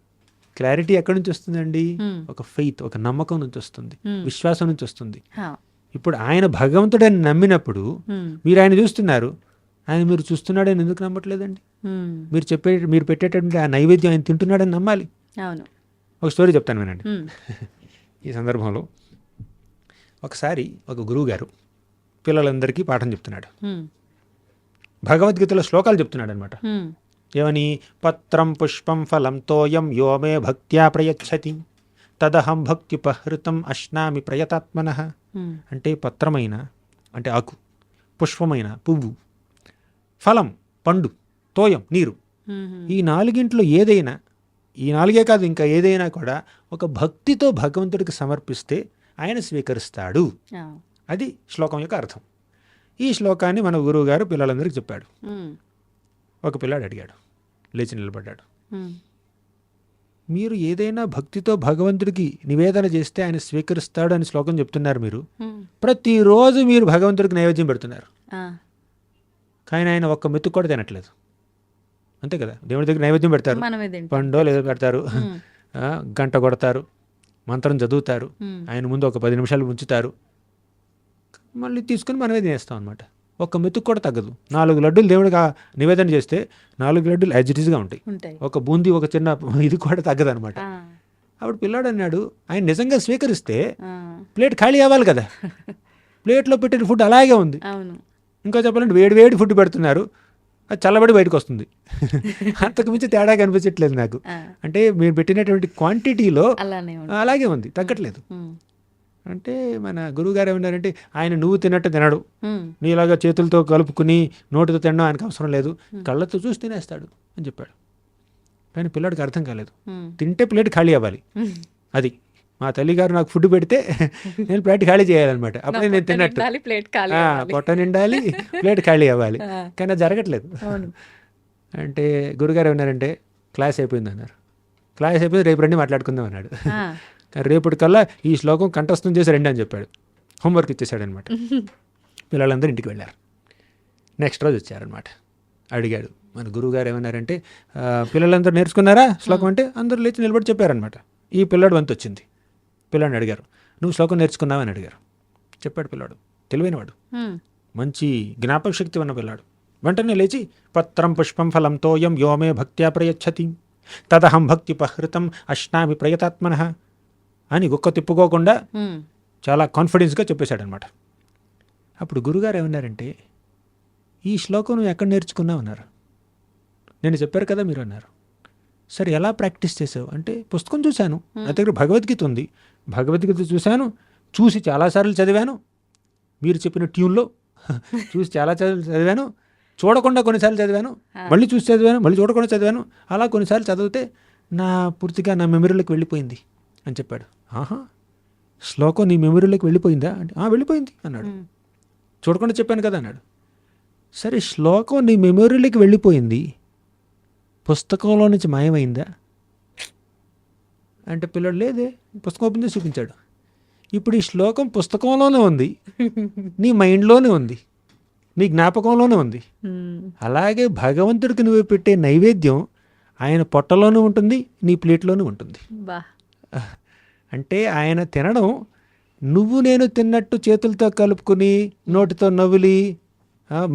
[SPEAKER 3] క్లారిటీ ఎక్కడి నుంచి వస్తుందండి? ఒక ఫెయిత్, ఒక నమ్మకం నుంచి వస్తుంది, విశ్వాసం నుంచి వస్తుంది. ఇప్పుడు ఆయన భగవంతుడని నమ్మినప్పుడు మీరు ఆయన చూస్తున్నారు, ఆయన మీరు చూస్తున్నాడని ఎందుకు నమ్మట్లేదండి? మీరు పెట్టేటటువంటి ఆ నైవేద్యం ఆయన తింటున్నాడని నమ్మాలి. ఒక స్టోరీ చెప్తాను వినండి. ఈ సందర్భంలో ఒకసారి ఒక గురువు గారు పిల్లలందరికీ పాఠం చెప్తున్నాడు. భగవద్గీతలో శ్లోకాలు చెప్తున్నాడు అనమాట. ఏమని? పత్రం పుష్పం ఫలం తోయం యో మే భక్త్యా ప్రయచ్చతి తదహం భక్త్యుపహృతం అశ్నామి ప్రయతాత్మనః. అంటే పత్రమైన అంటే ఆకు, పుష్పమైన పువ్వు, ఫలం పండు, తోయం నీరు, ఈ నాలుగింట్లో ఏదైనా, ఈ నాలుగే కాదు ఇంకా ఏదైనా కూడా ఒక భక్తితో భగవంతుడికి సమర్పిస్తే ఆయన స్వీకరిస్తాడు. అది శ్లోకం యొక్క అర్థం. ఈ శ్లోకాన్ని మన గురువు గారు పిల్లలందరికీ చెప్పాడు. ఒక పిల్లాడు అడిగాడు, లేచి నిలబడ్డాడు, మీరు ఏదైనా భక్తితో భగవంతుడికి నివేదన చేస్తే ఆయన స్వీకరిస్తాడు అని శ్లోకం చెప్తున్నారు. మీరు ప్రతిరోజు మీరు భగవంతుడికి నైవేద్యం పెడుతున్నారు, కానీ ఆయన ఒక్క మెతుకు కూడా తినట్లేదు. అంతే కదా, దేవుడి దగ్గర నైవేద్యం పెడతారు, పండో లేదో పెడతారు, గంట కొడతారు, మంత్రం చదువుతారు, ఆయన ముందు ఒక 10 నిమిషాలు ఉంచుతారు, మళ్ళీ తీసుకుని మనమే తినేస్తాం అనమాట. ఒక్క మెతుకు కూడా తగ్గదు. 4 లడ్డూలు దేవుడికి నివేదన చేస్తే 4 లడ్డూలు యాజ్ ఇట్ ఈస్గా ఉంటాయి. ఒక బూందీ, ఒక చిన్న ఇది కూడా తగ్గదు అనమాట. అప్పుడు పిల్లాడు అన్నాడు, ఆయన నిజంగా స్వీకరిస్తే ప్లేట్ ఖాళీ అవ్వాలి కదా, ప్లేట్లో పెట్టిన ఫుడ్ అలాగే ఉంది. ఇంకా చెప్పాలంటే వేడి ఫుడ్ పెడుతున్నారు, అది చల్లబడి బయటకు వస్తుంది. అంతకు మించి తేడా కనిపించట్లేదు నాకు. అంటే మీరు పెట్టినటువంటి క్వాంటిటీలో అలాగే ఉంది, తగ్గట్లేదు. అంటే మన గురువుగారు ఏమన్నారంటే, ఆయన నువ్వు తిన్నట్టు తినడు, నీలాగా చేతులతో కలుపుకుని నోటితో తినడం ఆయనకు అవసరం లేదు, కళ్ళతో చూసి తినేస్తాడు అని చెప్పాడు. కానీ పిల్లాడికి అర్థం కాలేదు. తింటే ప్లేట్ ఖాళీ అవ్వాలి, అది మా తల్లిగారు నాకు ఫుడ్ పెడితే నేను ప్లేట్ ఖాళీ చేయాలన్నమాట, అప్పుడే నేను తిన్నట్టు. పొట్ట నిండాలి, ప్లేట్ ఖాళీ అవ్వాలి, కానీ అది జరగట్లేదు. అంటే గురుగారు ఏమన్నారంటే, క్లాస్ అయిపోయింది అన్నారు. క్లాస్ అయిపోయింది, రేపు రండి మాట్లాడుకుందాం అన్నాడు. రేపటికల్లా ఈ శ్లోకం కంఠస్థం చేసి రండి అని చెప్పాడు. హోంవర్క్ ఇచ్చేసాడు అనమాట. పిల్లలందరూ ఇంటికి వెళ్ళారు. నెక్స్ట్ రోజు వచ్చారనమాట. అడిగాడు మన గురువుగారు ఏమన్నారంటే, పిల్లలందరూ నేర్చుకున్నారా శ్లోకం అంటే? అందరూ లేచి నిలబడి చెప్పారనమాట. ఈ పిల్లాడు వంతు వచ్చింది. పిల్లాడిని అడిగారు, నువ్వు శ్లోకం నేర్చుకున్నావు అని అడిగారు. చెప్పాడు పిల్లాడు, తెలివైనవాడు, మంచి జ్ఞాపక శక్తి ఉన్న పిల్లాడు. వెంటనే లేచి పత్రం పుష్పం ఫలం తోయం యోమే భక్త్యా ప్రయచ్చతి తదహం భక్త్యుపహృతం అశ్నామి ప్రయతాత్మనః అని ఒక్క తిప్పుకోకుండా చాలా కాన్ఫిడెన్స్గా చెప్పేశాడు అనమాట. అప్పుడు గురుగారు ఏమన్నారంటే, ఈ శ్లోకం నువ్వు ఎక్కడ నేర్చుకున్నావు అన్నారు. నేను చెప్పారు కదా మీరు అన్నారు. సరే ఎలా ప్రాక్టీస్ చేసావు అంటే, పుస్తకం చూశాను, నా దగ్గర భగవద్గీత ఉంది, భగవద్గీత చూశాను, చూసి చాలాసార్లు చదివాను, మీరు చెప్పిన ట్యూన్లో చూసి చాలాసార్లు చదివాను, చూడకుండా కొన్నిసార్లు చదివాను, మళ్ళీ చూసి చదివాను, మళ్ళీ చూడకుండా చదివాను, అలా కొన్నిసార్లు చదివితే పూర్తిగా నా మెమరీలోకి వెళ్ళిపోయింది అని చెప్పాడు. ఆహా, శ్లోకం నీ మెమరీలోకి వెళ్ళిపోయిందా అంటే, వెళ్ళిపోయింది అన్నాడు. చూడకుండా చెప్పాను కదా అన్నాడు. సరే, శ్లోకం నీ మెమరీలోకి వెళ్ళిపోయింది, పుస్తకంలో నుంచి మాయమైందా అంటే, పిల్లడు లేదే, పుస్తకం ఓపెన్ చేసి చూపించాడు. ఇప్పుడు ఈ శ్లోకం పుస్తకంలోనే ఉంది, నీ మైండ్లోనే ఉంది, నీ జ్ఞాపకంలోనే ఉంది. అలాగే భగవంతుడికి నువ్వు పెట్టే నైవేద్యం ఆయన పొట్టలోనూ ఉంటుంది, నీ ప్లేట్లోనూ ఉంటుంది. అంటే ఆయన తినడం నువ్వు నేను తిన్నట్టు చేతులతో కలుపుకుని నోటితో నవ్వులి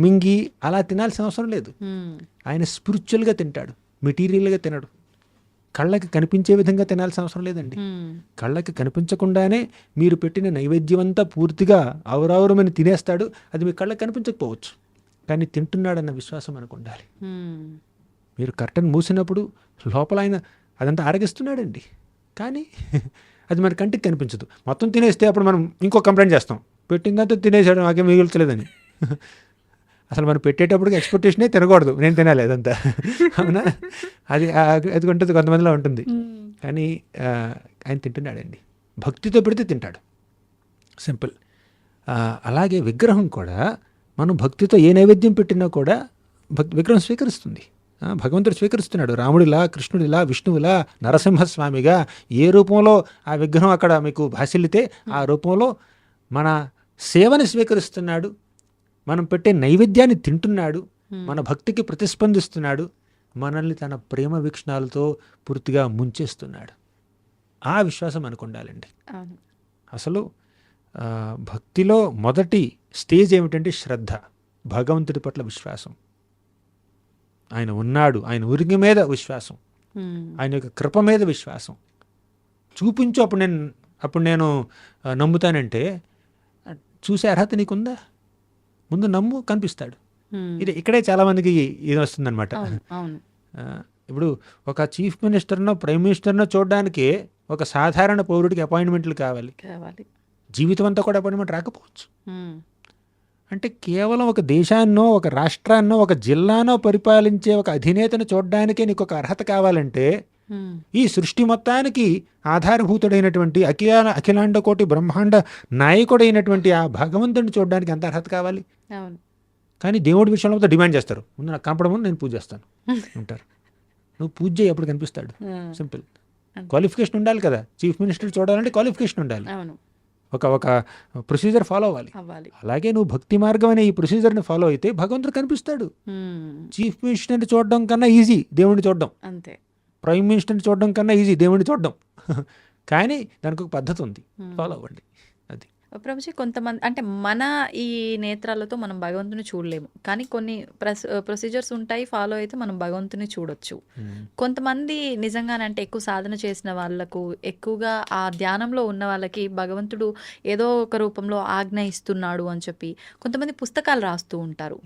[SPEAKER 3] మింగి అలా తినాల్సిన అవసరం లేదు. ఆయన స్పిరిచువల్గా తింటాడు, మెటీరియల్గా తినడు. కళ్ళకి కనిపించే విధంగా తినాల్సిన అవసరం లేదండి. కళ్ళకి కనిపించకుండానే మీరు పెట్టిన నైవేద్యం అంతా పూర్తిగా ఆవురావురమని తినేస్తాడు. అది మీ కళ్ళకి కనిపించకపోవచ్చు, కానీ తింటున్నాడన్న విశ్వాసం మనకు ఉండాలి. మీరు కర్టన్ మూసినప్పుడు లోపల ఆయన అదంతా ఆరగిస్తున్నాడండి, కానీ అది మన కంటికి కనిపించదు. మొత్తం తినేస్తే అప్పుడు మనం ఇంకో కంప్లైంట్ చేస్తాం, పెట్టిందంతా తినేసాడు నాకేం మిగుల్చలేదని. అసలు మనం పెట్టేటప్పటికి ఎక్స్పెక్టేషనే తినకూడదు, నేను తినాలి అదంతా, అవునా? అది ఉంటుంది, కొంతమందిలో ఉంటుంది. కానీ ఆయన తింటున్నాడండి, భక్తితో పెడితే తింటాడు, సింపుల్. అలాగే విగ్రహం కూడా మనం భక్తితో ఏ నైవేద్యం పెట్టినా కూడా విగ్రహం స్వీకరిస్తుంది. భగవంతుడు స్వీకరిస్తున్నాడు. రాముడిలా, కృష్ణుడిలా, విష్ణువులా, నరసింహస్వామిగా ఏ రూపంలో ఆ విగ్రహం అక్కడ మీకు భాసిల్లితే ఆ రూపంలో మన సేవని స్వీకరిస్తున్నాడు, మనం పెట్టే నైవేద్యాన్ని తింటున్నాడు, మన భక్తికి ప్రతిస్పందిస్తున్నాడు, మనల్ని తన ప్రేమ వీక్షణాలతో పూర్తిగా ముంచేస్తున్నాడు. ఆ విశ్వాసం మనకు ఉండాలండి. అసలు భక్తిలో మొదటి స్టేజ్ ఏమిటంటే శ్రద్ధ, భగవంతుడి పట్ల విశ్వాసం. ఆయన ఉన్నాడు, ఆయన ఉరికి మీద విశ్వాసం, ఆయన యొక్క కృప మీద విశ్వాసం చూపించు, అప్పుడు నేను నమ్ముతానంటే చూసే అర్హత నీకుందా? ముందు నమ్ము, కనిపిస్తాడు. ఇక్కడే చాలామందికి ఇది వస్తుందన్నమాట. ఇప్పుడు ఒక చీఫ్ మినిస్టర్నో ప్రైమ్ మినిస్టర్నో చూడడానికి ఒక సాధారణ పౌరుడికి అపాయింట్మెంట్లు కావాలి. జీవితం అంతా కూడా అపాయింట్మెంట్ రాకపోవచ్చు. అంటే కేవలం ఒక దేశాన్నో, ఒక రాష్ట్రాన్నో, ఒక జిల్లానో పరిపాలించే ఒక అధినేతను చూడడానికే నీకు ఒక అర్హత కావాలంటే ఈ సృష్టి మొత్తానికి ఆధారభూతుడైనటువంటి అఖిలాండ కోటి బ్రహ్మాండ నాయకుడైనటువంటి ఆ భగవంతుడిని చూడడానికి ఎంత అర్హత కావాలి? కానీ దేవుడి విషయంలో డిమాండ్ చేస్తారు, ముందు నాకు కనపడము, నేను పూజ చేస్తాను అంటారు. నువ్వు పూజ చేయి, అప్పుడు కనిపిస్తాడు. సింపుల్. క్వాలిఫికేషన్ ఉండాలి కదా, చీఫ్ మినిస్టర్ చూడాలంటే క్వాలిఫికేషన్ ఉండాలి, ఒక ప్రొసీజర్ ఫాలో అవ్వాలి. అలాగే నువ్వు భక్తి మార్గం అనే ఈ ప్రొసీజర్ని ఫాలో అయితే భగవంతుడు కనిపిస్తాడు. చీఫ్ మినిస్టర్ని చూడడం కన్నా ఈజీ దేవుడిని చూడడం, అంతే. ప్రైమ్ మినిస్టర్ని చూడడం కన్నా ఈజీ దేవుడిని చూడడం. కానీ దానికి ఒక పద్ధతి ఉంది, ఫాలో అవ్వండి. అది
[SPEAKER 2] ప్రభుజీ, కొంతమంది అంటే మన ఈ నేత్రాలతో మనం భగవంతుని చూడలేము, కానీ కొన్ని ప్రొసీజర్స్ ఉంటాయి, ఫాలో అయితే మనం భగవంతుని చూడొచ్చు. కొంతమంది నిజంగానంటే ఎక్కువ సాధన చేసిన వాళ్ళకు, ఎక్కువగా ఆ ధ్యానంలో ఉన్న వాళ్ళకి భగవంతుడు ఏదో ఒక రూపంలో ఆజ్ఞ ఇస్తున్నాడు అని చెప్పి కొంతమంది పుస్తకాలు రాస్తూ ఉంటారు.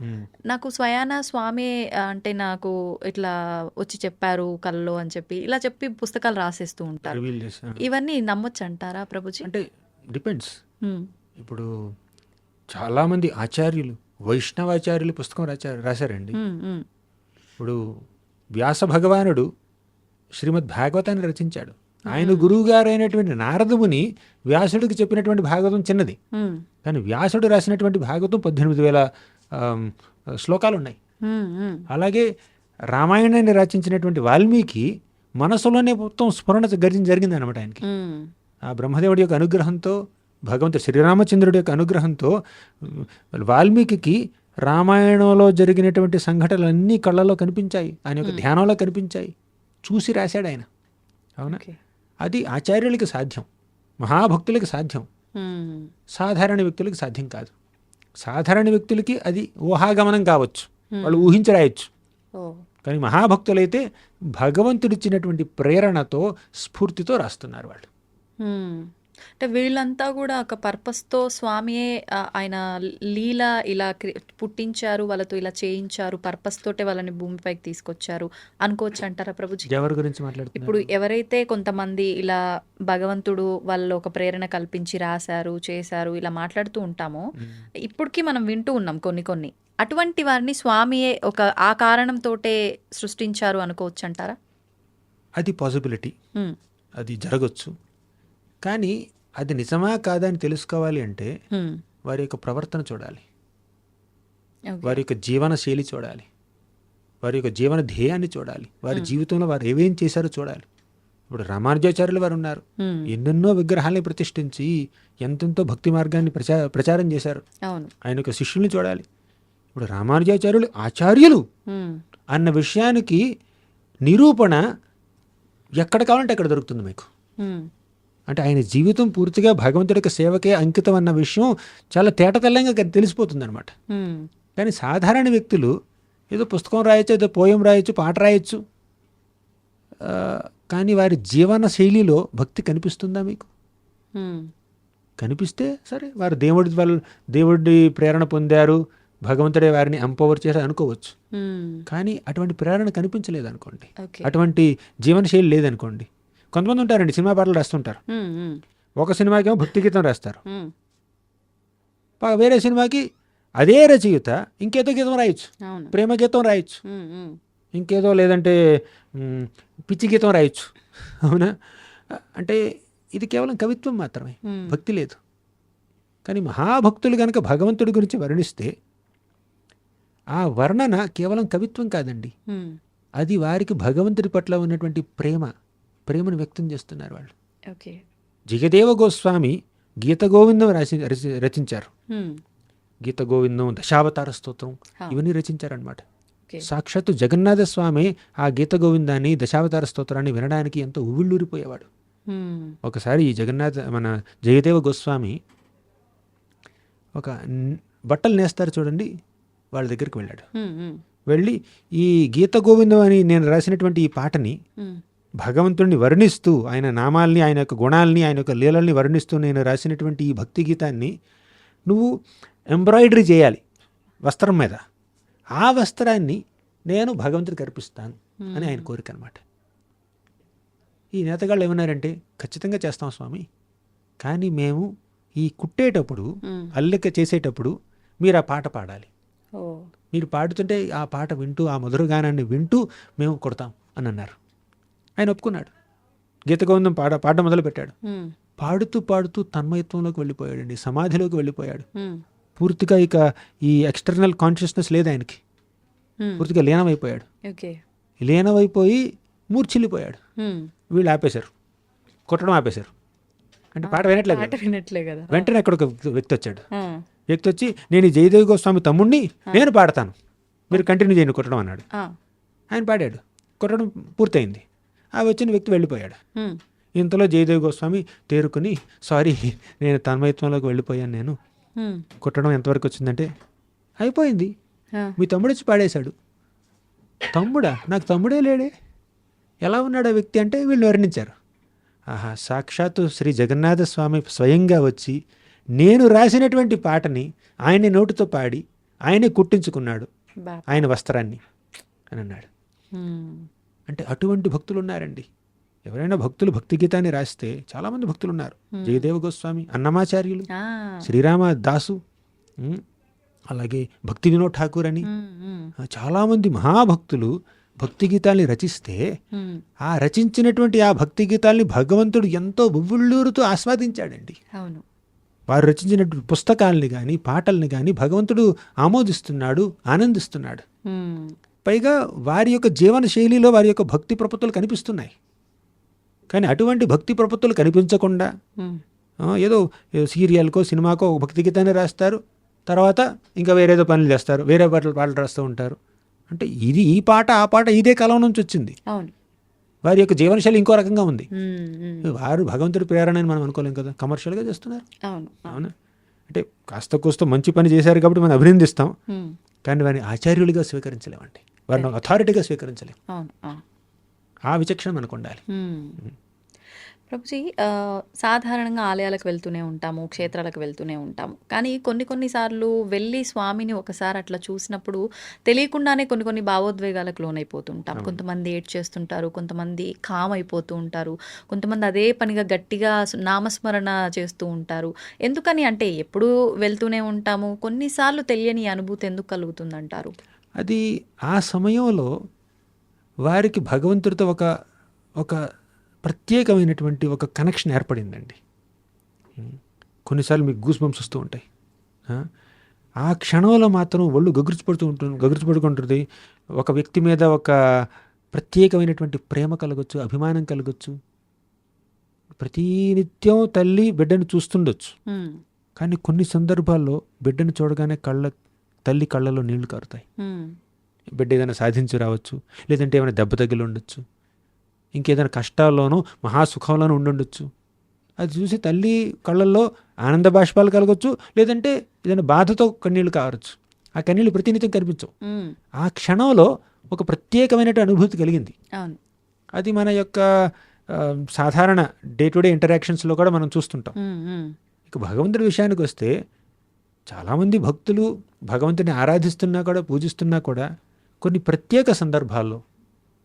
[SPEAKER 2] నాకు స్వయాన స్వామి అంటే నాకు ఇట్లా వచ్చి చెప్పారు కల్లో అని చెప్పి ఇలా చెప్పి పుస్తకాలు రాసేస్తూ ఉంటారు. ఇవన్నీ నమ్మొచ్చు అంటారా ప్రభుజీ?
[SPEAKER 3] అంటే డిపెండ్స్. ఇప్పుడు చాలామంది ఆచార్యులు, వైష్ణవాచార్యులు పుస్తకం రాశారండి. ఇప్పుడు వ్యాస భగవానుడు శ్రీమద్ భాగవతాన్ని రచించాడు. ఆయన గురువు గారు అయినటువంటి నారదుముని వ్యాసుడికి చెప్పినటువంటి భాగవతం చిన్నది, కానీ వ్యాసుడు రాసినటువంటి భాగవతం 18,000 శ్లోకాలు ఉన్నాయి. అలాగే రామాయణాన్ని రచించినటువంటి వాల్మీకి మనసులోనే మొత్తం స్ఫురణ జరిగింది అనమాట ఆయనకి. ఆ బ్రహ్మదేవుడి యొక్క అనుగ్రహంతో, భగవంతుడు శ్రీరామచంద్రుడి యొక్క అనుగ్రహంతో వాల్మీకి రామాయణంలో జరిగినటువంటి సంఘటనలన్నీ కళ్ళలో కనిపించాయి, ఆయన యొక్క ధ్యానంలో కనిపించాయి, చూసి రాశాడు ఆయన. అవునా? అది ఆచార్యులకి సాధ్యం, మహాభక్తులకి సాధ్యం, సాధారణ వ్యక్తులకి సాధ్యం కాదు. సాధారణ వ్యక్తులకి అది ఊహాగమనం కావచ్చు, వాళ్ళు ఊహించి రాయొచ్చు. కానీ మహాభక్తులైతే భగవంతుడిచ్చినటువంటి ప్రేరణతో, స్ఫూర్తితో రాస్తున్నారు వాళ్ళు.
[SPEAKER 2] అంటే వీళ్ళంతా కూడా ఒక పర్పస్తో స్వామియే ఆయన లీల ఇలా పుట్టించారు, వాళ్ళతో ఇలా చేయించారు, పర్పస్ తోటే వాళ్ళని భూమిపైకి తీసుకొచ్చారు అనుకోవచ్చు అంటారా ప్రభుజీ?
[SPEAKER 3] ఎవరి గురించి మాట్లాడుతున్నారు?
[SPEAKER 2] ఇప్పుడు ఎవరైతే కొంతమంది ఇలా భగవంతుడు వాళ్ళు ఒక ప్రేరణ కల్పించి రాశారు, చేశారు, ఇలా మాట్లాడుతూ ఉంటామో ఇప్పటికీ మనం వింటూ ఉన్నాం కొన్ని. అటువంటి వారిని స్వామియే ఒక ఆ కారణంతోటే సృష్టించారు అనుకోవచ్చు అంటారా?
[SPEAKER 3] అది పాసిబిలిటీ, అది జరగచ్చు. కానీ అది నిజమా కాదా అని తెలుసుకోవాలి అంటే వారి యొక్క ప్రవర్తన చూడాలి, వారి యొక్క జీవన శైలి చూడాలి, వారి యొక్క జీవన ధ్యేయాన్ని చూడాలి, వారి జీవితంలో వారు ఏమేం చేశారో చూడాలి. ఇప్పుడు రామానుజాచార్యులు వారు ఉన్నారు, ఎన్నెన్నో విగ్రహాలని ప్రతిష్ఠించి ఎంతెంతో భక్తి మార్గాన్ని ప్రచారం చేశారు. ఆయన యొక్క శిష్యుల్ని చూడాలి. ఇప్పుడు రామానుజాచార్యులు ఆచార్యులు అన్న విషయానికి నిరూపణ ఎక్కడ కావాలంటే అక్కడ దొరుకుతుంది మీకు. అంటే ఆయన జీవితం పూర్తిగా భగవంతుడి యొక్క సేవకే అంకితం అన్న విషయం చాలా తేటతెల్లంగా తెలిసిపోతుంది అనమాట. కానీ సాధారణ వ్యక్తులు ఏదో పుస్తకం రాయొచ్చు, ఏదో పోయం రాయొచ్చు, పాట రాయొచ్చు, కానీ వారి జీవన శైలిలో భక్తి కనిపిస్తుందా మీకు? కనిపిస్తే సరే, వారు దేవుడి ప్రేరణ పొందారు, భగవంతుడే వారిని ఎంపవర్ చేశారు అనుకోవచ్చు. కానీ అటువంటి ప్రేరణ కనిపించలేదు అనుకోండి, అటువంటి జీవనశైలి లేదనుకోండి. కొంతమంది ఉంటారండి, సినిమా పాటలు రాస్తుంటారు. ఒక సినిమాకేమో భక్తి గీతం రాస్తారు, వేరే సినిమాకి అదే రచయిత ఇంకేదో గీతం రాయొచ్చు, ప్రేమ గీతం రాయొచ్చు, ఇంకేదో లేదంటే పిచ్చి గీతం రాయొచ్చు. అవునా? అంటే ఇది కేవలం కవిత్వం మాత్రమే, భక్తి లేదు. కానీ మహాభక్తులు కనుక భగవంతుడి గురించి వర్ణిస్తే ఆ వర్ణన కేవలం కవిత్వం కాదండి, అది వారికి భగవంతుడి పట్ల ఉన్నటువంటి ప్రేమను వ్యక్తం చేస్తున్నారు వాళ్ళు. జగదేవ గోస్వామి గీత గోవిందం రచించారు. గీత గోవిందం, దశావతార స్తోత్రం, ఇవన్నీ రచించారనమాట. సాక్షాత్తు జగన్నాథ స్వామి ఆ గీత గోవిందాన్ని, దశావతార స్తోత్రాన్ని వినడానికి ఎంతో ఉవ్విళ్ళూరిపోయేవాడు. ఒకసారి ఈ మన జగదేవ గోస్వామి ఒక బట్టలు నేస్తారు చూడండి, వాళ్ళ దగ్గరికి వెళ్ళాడు. వెళ్ళి ఈ గీత గోవిందం అని నేను రాసినటువంటి ఈ పాటని భగవంతుడిని వర్ణిస్తూ, ఆయన నామాల్ని, ఆయన యొక్క గుణాలని, ఆయన యొక్క లీలల్ని వర్ణిస్తూ నేను రాసినటువంటి ఈ భక్తి గీతాన్ని నువ్వు ఎంబ్రాయిడరీ చేయాలి వస్త్రం మీద, ఆ వస్త్రాన్ని నేను భగవంతుడికి అర్పిస్తాను అని ఆయన కోరిక అనమాట. ఈ నేతగాళ్ళు ఏమన్నారంటే, ఖచ్చితంగా చేస్తాం స్వామి, కానీ మేము ఈ కుట్టేటప్పుడు, అల్లిక చేసేటప్పుడు మీరు ఆ పాట పాడాలి. మీరు పాడుతుంటే ఆ పాట వింటూ, ఆ మధుర గానాన్ని వింటూ మేము కొడతాం అని అన్నారు. ఆయన ఒప్పుకున్నాడు. గీత గోవిందం పాట మొదలుపెట్టాడు. పాడుతూ పాడుతూ తన్మయత్వంలోకి వెళ్ళిపోయాడండి, సమాధిలోకి వెళ్ళిపోయాడు. పూర్తిగా ఇక ఈ ఎక్స్టర్నల్ కాన్షియస్నెస్ లేదు ఆయనకి, పూర్తిగా లీనమైపోయాడు. లీనమైపోయి మూర్ఛిల్లిపోయాడు. వీళ్ళు ఆపేశారు, కొట్టడం ఆపేశారు. అంటే పాట వినట్లే కదా. వెంటనే అక్కడ ఒక వ్యక్తి వచ్చాడు. వ్యక్తి వచ్చి, నేను ఈ జయదేవి గోస్వామి తమ్ముడిని, నేను పాడతాను, మీరు కంటిన్యూ చేయండి కొట్టడం అన్నాడు. ఆయన పాడాడు, కొట్టడం పూర్తయింది. ఆ వచ్చిన వ్యక్తి వెళ్ళిపోయాడు. ఇంతలో జయదేవి గోస్వామి తేరుకుని, సారీ నేను తన్మయత్వంలోకి వెళ్ళిపోయాను, నేను కొట్టడం ఎంతవరకు వచ్చిందంటే, అయిపోయింది, మీ తమ్ముడు వచ్చి పాడేశాడు. తమ్ముడా? నాకు తమ్ముడే లేడే, ఎలా ఉన్నాడు ఆ వ్యక్తి అంటే వీళ్ళు వర్ణించారు. ఆహా, సాక్షాత్తు శ్రీ జగన్నాథ స్వామి స్వయంగా వచ్చి నేను రాసినటువంటి పాటని ఆయనే నోటితో పాడి ఆయనే కుట్టించుకున్నాడు ఆయన వస్త్రాన్ని అని అన్నాడు. అంటే అటువంటి భక్తులు ఉన్నారండి. ఎవరైనా భక్తులు భక్తి గీతాన్ని రాస్తే చాలామంది భక్తులు ఉన్నారు. జయదేవ గోస్వామి, అన్నమాచార్యులు, శ్రీరామ దాసు, అలాగే భక్తి వినోద్ ఠాకూర్ అని చాలామంది మహాభక్తులు భక్తి గీతాల్ని రచిస్తే ఆ రచించినటువంటి ఆ భక్తి గీతాల్ని భగవంతుడు ఎంతో బువ్వుళ్ళూరుతూ ఆస్వాదించాడండి. వారు రచించినటువంటి పుస్తకాలని కానీ పాటల్ని కానీ భగవంతుడు ఆమోదిస్తున్నాడు, ఆనందిస్తున్నాడు. పైగా వారి యొక్క జీవన శైలిలో వారి యొక్క భక్తి ప్రపత్తులు కనిపిస్తున్నాయి. కానీ అటువంటి భక్తి ప్రపత్తులు కనిపించకుండా ఏదో సీరియల్కో సినిమాకో భక్తి గీతాన్ని రాస్తారు, తర్వాత ఇంకా వేరేదో పనులు చేస్తారు, వేరే పాటలు రాస్తూ ఉంటారు. అంటే ఇది ఈ పాట ఆ పాట ఇదే కాలం నుంచి వచ్చింది. వారి యొక్క జీవనశైలి ఇంకో రకంగా ఉంది. వారు భగవంతుడి ప్రేరణ అని మనం అనుకోలేం కదా, కమర్షియల్గా చేస్తున్నారు. అవునా? అంటే కాస్త కూస్త మంచి పని చేశారు కాబట్టి మనం అభినందిస్తాం, కానీ వారిని ఆచార్యులుగా స్వీకరించలేమండి, వారిని అథారిటీగా స్వీకరించలేం. ఆ విచక్షణ మనకు ఉండాలి.
[SPEAKER 2] ప్రభుజీ, సాధారణంగా ఆలయాలకు వెళ్తూనే ఉంటాము, క్షేత్రాలకు వెళ్తూనే ఉంటాము. కానీ కొన్నిసార్లు వెళ్ళి స్వామిని ఒకసారి అట్లా చూసినప్పుడు తెలియకుండానే కొన్ని భావోద్వేగాలకు లోనైపోతుంటాం. కొంతమంది ఏడ్ చేస్తుంటారు, కొంతమంది కామ్ అయిపోతూ ఉంటారు, కొంతమంది అదే పనిగా గట్టిగా నామస్మరణ చేస్తూ ఉంటారు. ఎందుకని అంటే ఎప్పుడు వెళ్తూనే ఉంటాము, కొన్నిసార్లు తెలియని అనుభూతి ఎందుకు కలుగుతుందంటారు?
[SPEAKER 3] అది ఆ సమయంలో వారికి భగవంతుడితో ఒక ప్రత్యేకమైనటువంటి ఒక కనెక్షన్ ఏర్పడిందండి. కొన్నిసార్లు మీకు గూస్ బంప్స్ వస్తూ ఉంటాయి. ఆ క్షణంలో మాత్రం ఒళ్ళు గగుర్చిపడుకుంటుంది. ఒక వ్యక్తి మీద ఒక ప్రత్యేకమైనటువంటి ప్రేమ కలగచ్చు, అభిమానం కలగచ్చు. ప్రతినిత్యం తల్లి బిడ్డను చూస్తుండొచ్చు, కానీ కొన్ని సందర్భాల్లో బిడ్డను చూడగానే తల్లి కళ్ళలో నీళ్లు కారుతాయి. బిడ్డ ఏదైనా సాధించి రావచ్చు, లేదంటే ఏమైనా దెబ్బ తగిలి ఉండొచ్చు, ఇంకేదైనా కష్టాల్లోనూ మహాసుఖంలోనూ ఉండుండొచ్చు. అది చూసి తల్లి కళ్ళల్లో ఆనంద బాష్పాలు కలగచ్చు, లేదంటే ఏదైనా బాధతో కన్నీళ్లు కావచ్చు. ఆ కన్నీళ్లు ప్రతినిత్యం కనిపించవు. ఆ క్షణంలో ఒక ప్రత్యేకమైనటువంటి అనుభూతి కలిగింది. అది మన యొక్క సాధారణ డే టు డే ఇంటరాక్షన్స్లో కూడా మనం చూస్తుంటాం. ఇక భగవంతుడి విషయానికి వస్తే చాలామంది భక్తులు భగవంతుని ఆరాధిస్తున్నా కూడా పూజిస్తున్నా కూడా కొన్ని ప్రత్యేక సందర్భాల్లో,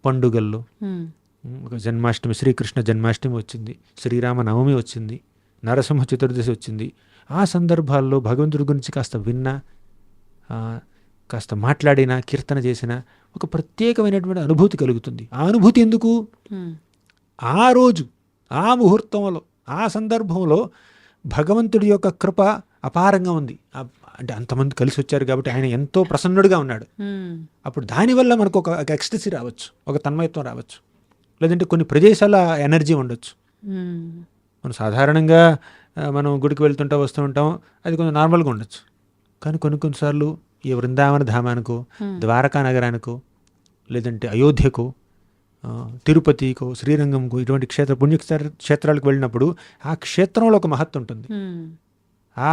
[SPEAKER 3] పండుగల్లో, ఒక జన్మాష్టమి, శ్రీకృష్ణ జన్మాష్టమి వచ్చింది, శ్రీరామ నవమి వచ్చింది, నరసింహ చతుర్దశి వచ్చింది. ఆ సందర్భాల్లో భగవంతుడి గురించి కాస్త విన్నా, కాస్త మాట్లాడినా, కీర్తన చేసినా ఒక ప్రత్యేకమైనటువంటి అనుభూతి కలుగుతుంది. ఆ అనుభూతి ఎందుకు? ఆ రోజు, ఆ ముహూర్తంలో, ఆ సందర్భంలో భగవంతుడి యొక్క కృప అపారంగా ఉంది. అంటే అంతమంది కలిసి వచ్చారు కాబట్టి ఆయన ఎంతో ప్రసన్నుడిగా ఉన్నాడు. అప్పుడు దానివల్ల మనకు ఒక ఎక్స్టసీ రావచ్చు, ఒక తన్మయత్వం రావచ్చు, లేదంటే కొన్ని ప్రదేశాల ఎనర్జీ ఉండొచ్చు. మనం సాధారణంగా మనం గుడికి వెళ్తుంటా వస్తూ ఉంటాం, అది కొంచెం నార్మల్గా ఉండొచ్చు. కానీ కొన్నిసార్లు ఈ వృందావన ధామానికో, ద్వారకా నగరానికో, లేదంటే అయోధ్యకో, తిరుపతికో, శ్రీరంగంకో, ఇటువంటి పుణ్యక్షేత్రాలకు వెళ్ళినప్పుడు ఆ క్షేత్రంలో ఒక మహత్వం ఉంటుంది. ఆ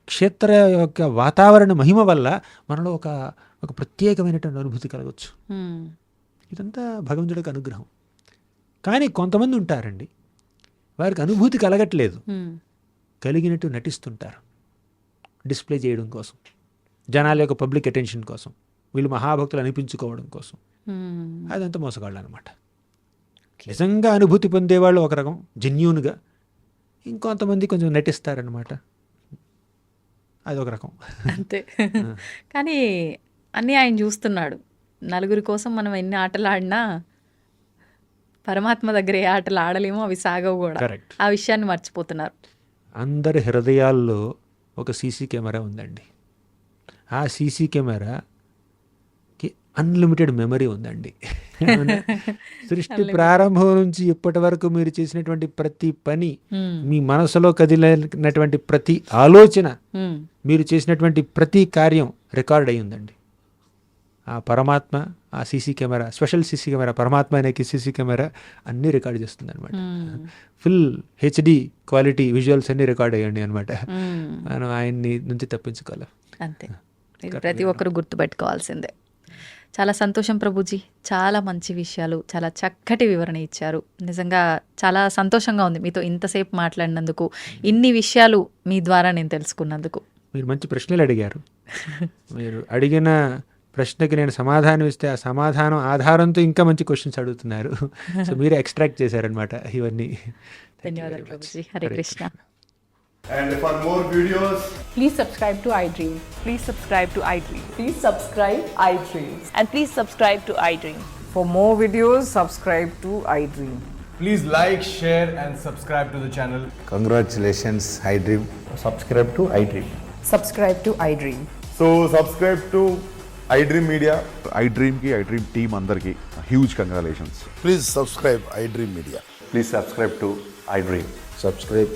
[SPEAKER 3] క్షేత్ర యొక్క వాతావరణ మహిమ వల్ల మనలో ఒక ప్రత్యేకమైనటువంటి అనుభూతి కలగవచ్చు. ఇదంతా భగవంతుడికి అనుగ్రహం. కానీ కొంతమంది ఉంటారండి, వారికి అనుభూతి కలగట్లేదు, కలిగినట్టు నటిస్తుంటారు డిస్ప్లే చేయడం కోసం, జనాల యొక్క పబ్లిక్ అటెన్షన్ కోసం, వీళ్ళు మహాభక్తులు అనిపించుకోవడం కోసం. అదంతా మోసగాళ్ళు అనమాట. నిజంగా అనుభూతి పొందేవాళ్ళు ఒక రకం జెన్యూన్గా, ఇంకొంతమంది కొంచెం నటిస్తారనమాట, అది ఒక రకం
[SPEAKER 2] అంతే. కానీ అన్నీ ఆయన చూస్తున్నాడు. నలుగురి కోసం మనం ఎన్ని ఆటలు ఆడినా పరమాత్మ దగ్గర ఏ ఆటలు ఆడలేమో, అవి సాగవు కూడా. ఆ విషయాన్ని మర్చిపోతున్నారు. అందరి
[SPEAKER 3] హృదయాల్లో ఒక సీసీ కెమెరా ఉందండి. ఆ సీసీ కెమెరాకి అన్లిమిటెడ్ మెమరీ ఉందండి. సృష్టి ప్రారంభం నుంచి ఇప్పటి వరకు మీరు చేసినటువంటి ప్రతి పని, మీ మనసులో కదిలినటువంటి ప్రతి ఆలోచన, మీరు చేసినటువంటి ప్రతి కార్యం రికార్డ్ అయి ఉందండి. ఆ పరమాత్మ, ఆ CC camera, special CC camera, పరమాత్మ అనే సీసీ కెమెరా అన్నీ రికార్డ్ చేస్తుంది అనమాట. ఫుల్ హెచ్డి క్వాలిటీ విజువల్స్ అన్నీ రికార్డ్ అయ్యండి అనమాట. మనం ఆయన్ని నుంచి తప్పించుకోవాలి.
[SPEAKER 2] అంతే, ప్రతి ఒక్కరు గుర్తుపెట్టుకోవాల్సిందే. చాలా సంతోషం ప్రభుజీ, చాలా మంచి విషయాలు, చాలా చక్కటి వివరణ ఇచ్చారు. నిజంగా చాలా సంతోషంగా ఉంది మీతో ఇంతసేపు మాట్లాడినందుకు, ఇన్ని విషయాలు మీ ద్వారా నేను తెలుసుకున్నందుకు.
[SPEAKER 3] మీరు మంచి ప్రశ్నలు అడిగారు. మీరు అడిగిన ప్రశ్నకి నేను సమాధానం ఇస్తే ఆ సమాధానం ఆధారంతో ఇంకా మంచి క్వశ్చన్స్ అడుగుతున్నారు. సో మీరు ఎక్స్ట్రాక్ట్ చేశారనమాట ఇవన్నీ.
[SPEAKER 2] ధన్యవాదాలు Prabhuji. Hare Krishna.
[SPEAKER 4] And for more videos,
[SPEAKER 5] please subscribe to iDream.
[SPEAKER 6] Please subscribe to iDream.
[SPEAKER 5] Please subscribe iDream.
[SPEAKER 6] And please subscribe to iDream.
[SPEAKER 5] For more videos, subscribe to iDream.
[SPEAKER 4] please like, share and subscribe to the channel.
[SPEAKER 7] Congratulations, iDream.
[SPEAKER 8] Subscribe to iDream.
[SPEAKER 5] Subscribe to iDream.
[SPEAKER 4] So subscribe to iDream Media.
[SPEAKER 9] iDream ki iDream team అందరికి huge congratulations.
[SPEAKER 10] Please subscribe iDream Media.
[SPEAKER 8] Please subscribe to iDream.
[SPEAKER 7] Subscribe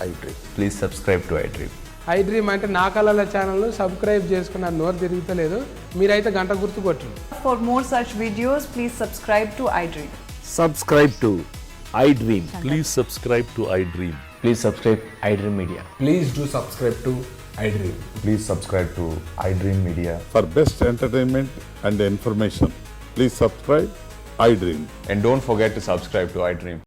[SPEAKER 7] iDream.
[SPEAKER 8] Please subscribe to iDream.
[SPEAKER 11] iDream అంటే నా కళల ఛానల్ను subscribe చేసుకున్న నోరు తిరుగుతలేదు, మీరైతే గంట గుర్తు కొట్టండి.
[SPEAKER 5] For more such videos, please subscribe to iDream.
[SPEAKER 8] Subscribe to iDream.
[SPEAKER 9] Please subscribe to iDream.
[SPEAKER 8] Please subscribe iDream Media.
[SPEAKER 4] Please do subscribe to iDream.
[SPEAKER 9] Please subscribe to iDream Media.
[SPEAKER 10] For best entertainment and information, please subscribe iDream.
[SPEAKER 8] And don't forget to subscribe to iDream.